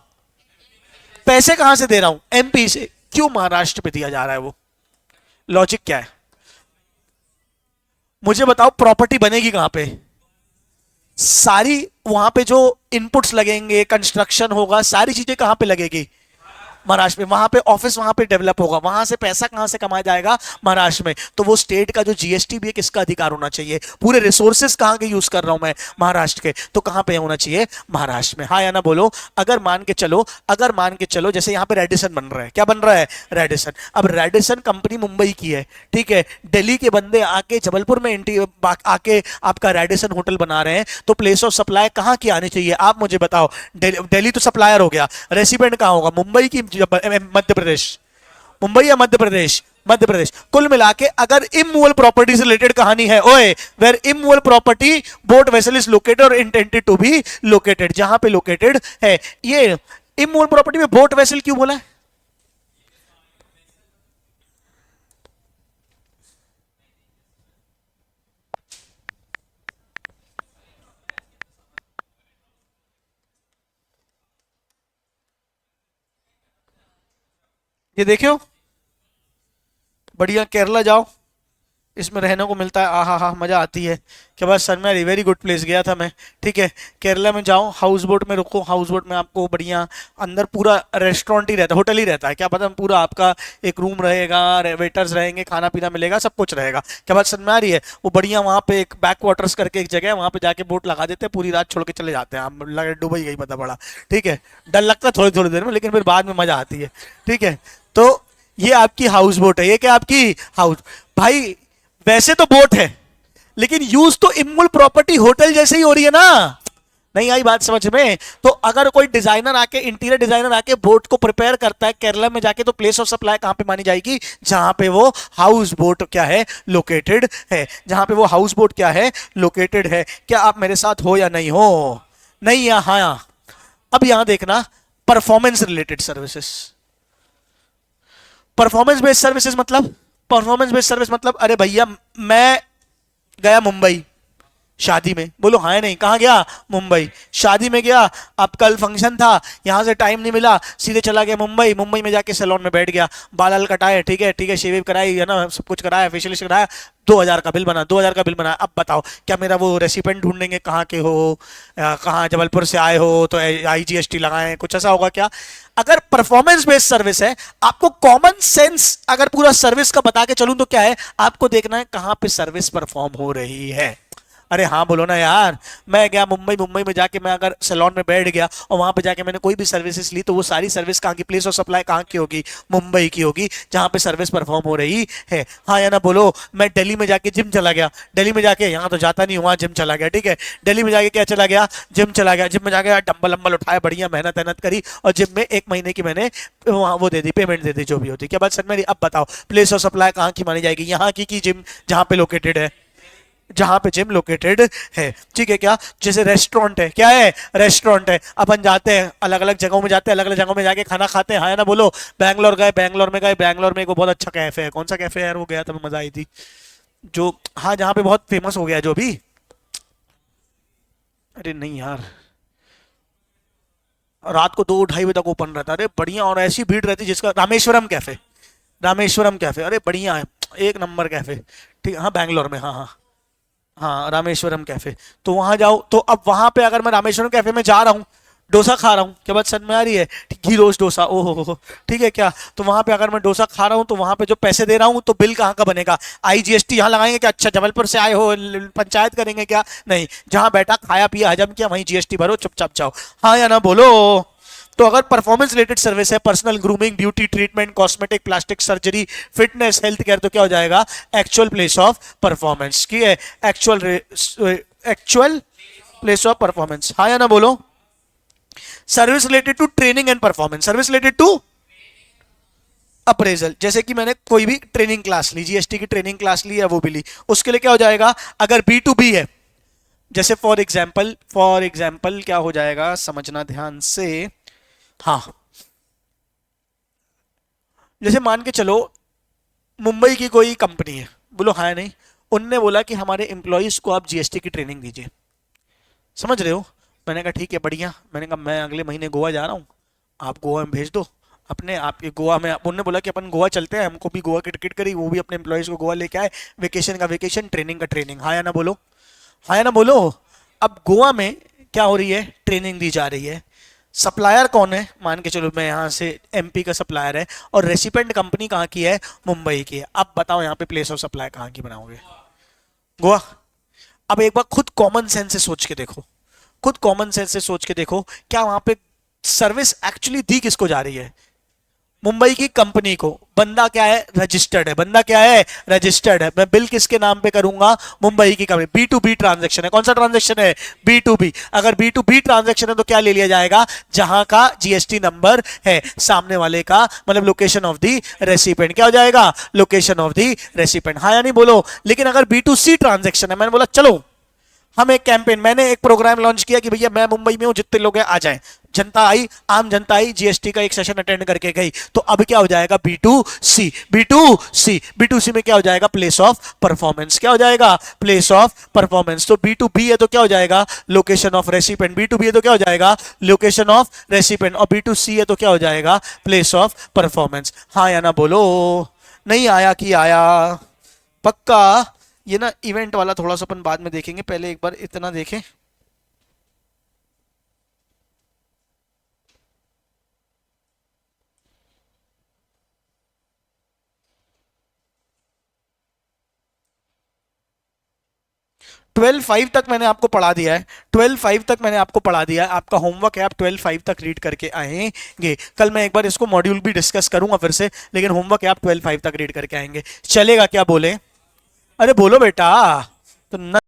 पैसे कहां से दे रहा हूं, एमपी से, क्यों महाराष्ट्र पे दिया जा रहा है? वो लॉजिक क्या है मुझे बताओ। प्रॉपर्टी बनेगी कहां पे? सारी वहां पे जो इनपुट्स लगेंगे, कंस्ट्रक्शन होगा, सारी चीजें कहां पे लगेगी, महाराष्ट्र में। वहां पे ऑफिस वहां पे डेवलप होगा, वहां से पैसा कहां से कमाया जाएगा, महाराष्ट्र में। तो वो स्टेट का जो जीएसटी भी है, किसका अधिकार होना चाहिए? पूरे रिसोर्सेस कहां के यूज कर रहा हूं मैं, महाराष्ट्र के, तो कहां पे होना चाहिए, महाराष्ट्र में। हाँ या ना बोलो। अगर मान के चलो, अगर मान के चलो जैसे यहां पे रेडिसन बन रहा है, क्या बन रहा है, रेडिसन। अब रेडिसन कंपनी मुंबई की है, ठीक है, दिल्ली के बंदे आके जबलपुर में आके आपका रेडिसन होटल बना रहे हैं, तो प्लेस ऑफ सप्लाई कहां की आनी चाहिए, आप मुझे बताओ। दिल्ली तो सप्लायर हो गया, रेसिडेंट कहां होगा, मुंबई की, मध्य प्रदेश, मुंबई या मध्य प्रदेश, मध्य प्रदेश। कुल मिला के अगर इमूवेबल प्रॉपर्टी से रिलेटेड कहानी है, ओए, where immovable property boat vessel is located और इंटेंडेड टू बी लोकेटेड, जहां पे लोकेटेड है। ये इमूवेबल प्रॉपर्टी में बोट वेसल क्यों बोला है? ये देखियो, बढ़िया, केरला जाओ, इसमें रहने को मिलता है, आहा हा मजा आती है। क्या बात सर, मैं वेरी गुड प्लेस गया था मैं, ठीक है। केरला में जाओ, हाउस बोट में रुको, हाउस बोट में आपको बढ़िया अंदर पूरा रेस्टोरेंट ही रहता है, होटल ही रहता है, क्या पता, पूरा आपका एक रूम रहेगा, वेटर्स रहेंगे, खाना पीना मिलेगा, सब कुछ रहेगा। क्या बात समझ में आ रही है? वो बढ़िया वहाँ पे एक बैक वाटर्स करके एक जगह है, वहाँ पे जाके बोट लगा देते हैं, पूरी रात छोड़ के चले जाते हैं, हम लगे दुबई गई पता पड़ा, ठीक है। डर लगता है थोड़ी थोड़ी देर में, लेकिन फिर बाद में मजा आती है, ठीक है। तो ये आपकी हाउस बोट है, ये क्या आपकी हाउस, भाई वैसे तो बोट है, लेकिन यूज तो इमूवेबल प्रॉपर्टी होटल जैसे ही हो रही है ना। नहीं आई बात समझ में? तो अगर कोई डिजाइनर आके, इंटीरियर डिजाइनर आके बोट को प्रिपेयर करता है केरला में जाके, तो प्लेस ऑफ सप्लाई कहां पे मानी जाएगी, जहां पे वो हाउस बोट क्या है, लोकेटेड है, जहां पे वो हाउस बोट क्या है, लोकेटेड है। क्या आप मेरे साथ हो या नहीं हो? नहीं या हाँ? अब यहां देखना, performance related services, performance based services मतलब, परफॉर्मेंस बेस्ड सर्विस मतलब, अरे भैया मैं गया मुंबई शादी में, बोलो हाँ या नहीं, कहाँ गया, मुंबई, शादी में गया, अब कल फंक्शन था, यहां से टाइम नहीं मिला, सीधे चला गया मुंबई, मुंबई में जाके सैलून में बैठ गया, बाल कटाए, ठीक है ठीक है, शेव कराई है ना, सब कुछ कराया, फेशियल कराया, 2000 का बिल बना, 2000 का बिल बना। अब बताओ, क्या मेरा वो रेसिपेंट ढूंढेंगे कहाँ के हो, कहाँ जबलपुर से आए हो तो आईजीएसटी लगाएं, कुछ ऐसा होगा क्या? अगर परफॉर्मेंस बेस्ड सर्विस है, आपको कॉमन सेंस अगर पूरा सर्विस का बता के चलूं तो क्या है, आपको देखना है कहां पे सर्विस परफॉर्म हो रही है। अरे हाँ बोलो ना यार। मैं गया मुंबई, मुंबई में जाके मैं अगर सैलून में बैठ गया और वहां पे जाके मैंने कोई भी सर्विसेज ली, तो वो सारी सर्विस कहाँ की, प्लेस ऑफ सप्लाई कहाँ की होगी, मुंबई की होगी, जहां पे सर्विस परफॉर्म हो रही है। हाँ या ना बोलो। मैं दिल्ली में जाके जिम चला गया, दिल्ली में जाके, यहाँ तो जाता नहीं, वहां जिम चला गया, ठीक है, दिल्ली में जाके क्या चला गया, जिम चला गया, जिम में जाके डंबल लंबल उठाया, बढ़िया मेहनत मेहनत करी, और जिम में 1 महीने की मैंने वहाँ वो दे दी, पेमेंट दे दी, जो भी होती। क्या बात सर मेरी? अब बताओ प्लेस ऑफ सप्लाई कहाँ की मानी जाएगी, यहाँ की जिम जहाँ पे लोकेटेड है, जहां पे जिम लोकेटेड है, ठीक है। क्या जैसे रेस्टोरेंट है, क्या है, रेस्टोरेंट है, अपन जाते हैं अलग अलग जगहों में, जाते हैं अलग अलग जगहों में जाके खाना खाते हैं, हाँ या ना बोलो। बैंगलोर गए, बैंगलोर में गए, बैंगलोर में एक बहुत अच्छा कैफे है, कौन सा कैफे है यार, वो गया था, मजा आई थी, जो, हाँ जहाँ पे बहुत फेमस हो गया जो भी, अरे नहीं यार, रात को 2-2:30 बजे तक ओपन रहता है, अरे बढ़िया, और ऐसी भीड़ रहती जिसका, रामेश्वरम कैफे, रामेश्वरम कैफे, अरे बढ़िया है, एक नंबर कैफे, ठीक है, हाँ बैंगलोर में, हाँ हाँ, हाँ रामेश्वरम कैफे, तो वहां जाओ, तो अब वहां पे अगर मैं रामेश्वरम कैफे में जा रहा हूँ, डोसा खा रहा हूँ, क्या बात समझ में आ रही है? घी रोस्ट डोसा, ओहो हो, ठीक है क्या? तो वहां पे अगर मैं डोसा खा रहा हूँ तो वहां पे जो पैसे दे रहा हूँ, तो बिल कहाँ का बनेगा? आईजीएसटी यहाँ लगाएंगे क्या? अच्छा जबलपुर से आए हो पंचायत करेंगे क्या? नहीं, जहां बैठा खाया पिया हजम किया वहीं जीएसटी भरो, चुपचाप जाओ। हाँ या ना बोलो। तो अगर परफॉर्मेंस रिलेटेड सर्विस है, personal grooming, beauty treatment, cosmetic, plastic surgery, fitness, health care, तो क्या हो जाएगा? एक्चुअल प्लेस ऑफ परफॉर्मेंस की है, एक्चुअल प्लेस ऑफ परफॉर्मेंस। हाँ या ना बोलो। Service related to training and performance, service related to appraisal, जैसे कि मैंने कोई भी ट्रेनिंग क्लास ली, जीएसटी की ट्रेनिंग क्लास ली है, वो भी ली, उसके लिए क्या हो जाएगा? अगर बी टू बी है, जैसे फॉर एग्जाम्पल क्या हो जाएगा, समझना ध्यान से। हाँ, जैसे मान के चलो मुंबई की कोई कंपनी है, बोलो हाँ नहीं, उनने बोला कि हमारे एम्प्लॉयज को आप जीएसटी की ट्रेनिंग दीजिए, समझ रहे हो? मैंने कहा ठीक है बढ़िया, मैंने कहा मैं अगले महीने गोवा जा रहा हूँ, आप गोवा में भेज दो अपने, आपके गोवा में, उन्होंने बोला कि अपन गोवा चलते हैं, हमको भी गोवा की टिकट करी, वो भी अपने एम्प्लॉयज को गोवा लेके आए, वेकेशन का वेकेशन, ट्रेनिंग का ट्रेनिंग। हाँ या ना बोलो, हाँ या ना बोलो। अब गोवा में क्या हो रही है? ट्रेनिंग दी जा रही है। सप्लायर कौन है? मान के चलो मैं यहाँ से एमपी का सप्लायर है, और रेसिपेंट कंपनी कहाँ की है? मुंबई की है। अब बताओ यहाँ पे प्लेस ऑफ सप्लाई कहाँ की बनाओगे? गोवा। अब एक बार खुद कॉमन सेंस से सोच के देखो, खुद कॉमन सेंस से सोच के देखो, क्या वहां पे सर्विस एक्चुअली दी किसको जा रही है? मुंबई की कंपनी को। बंदा क्या है? रजिस्टर्ड है। बंदा क्या है? रजिस्टर्ड है। मैं बिल किसके नाम पे करूंगा? मुंबई की company. B to B transaction है। कौन सा ट्रांजेक्शन है? B to B. अगर बी टू बी ट्रांजेक्शन है तो क्या ले लिया जाएगा? जहां का जीएसटी नंबर है सामने वाले का, मतलब लोकेशन ऑफ दी रेसिपेंट। क्या हो जाएगा? Location of the recipient. हाँ या नहीं बोलो। लेकिन अगर बी टू सी ट्रांजेक्शन है, मैंने बोला चलो हम एक कैंपेन, मैंने एक प्रोग्राम लॉन्च किया कि भैया मैं मुंबई में हूं, जितने लोग हैं आ जाएं। जनता आई, आम जनता आई, जीएसटी का एक सेशन अटेंड करके गई। तो अब क्या हो जाएगा? B to C. B to C, B to C में क्या हो जाएगा? Place of performance. क्या हो जाएगा? Place of performance. तो बी टू बी है तो क्या हो जाएगा? Location of recipient. B to B है तो क्या हो जाएगा? Location of recipient. और बी टू सी है तो क्या हो जाएगा? Place of performance. हाँ या ना बोलो। नहीं आया कि आया? पक्का? ये ना इवेंट वाला थोड़ा सा अपन बाद में देखेंगे, पहले एक बार इतना देखें। ट्वेल्व फाइव तक मैंने आपको पढ़ा दिया है, 12:05 तक मैंने आपको पढ़ा दिया है। आपका होमवर्क है, आप 12:05 तक रीड करके आएंगे। कल मैं एक बार इसको मॉड्यूल भी डिस्कस करूंगा फिर से, लेकिन होमवर्क है, आप 12:05 तक रीड करके आएंगे। चलेगा क्या? बोले? अरे बोलो बेटा। तो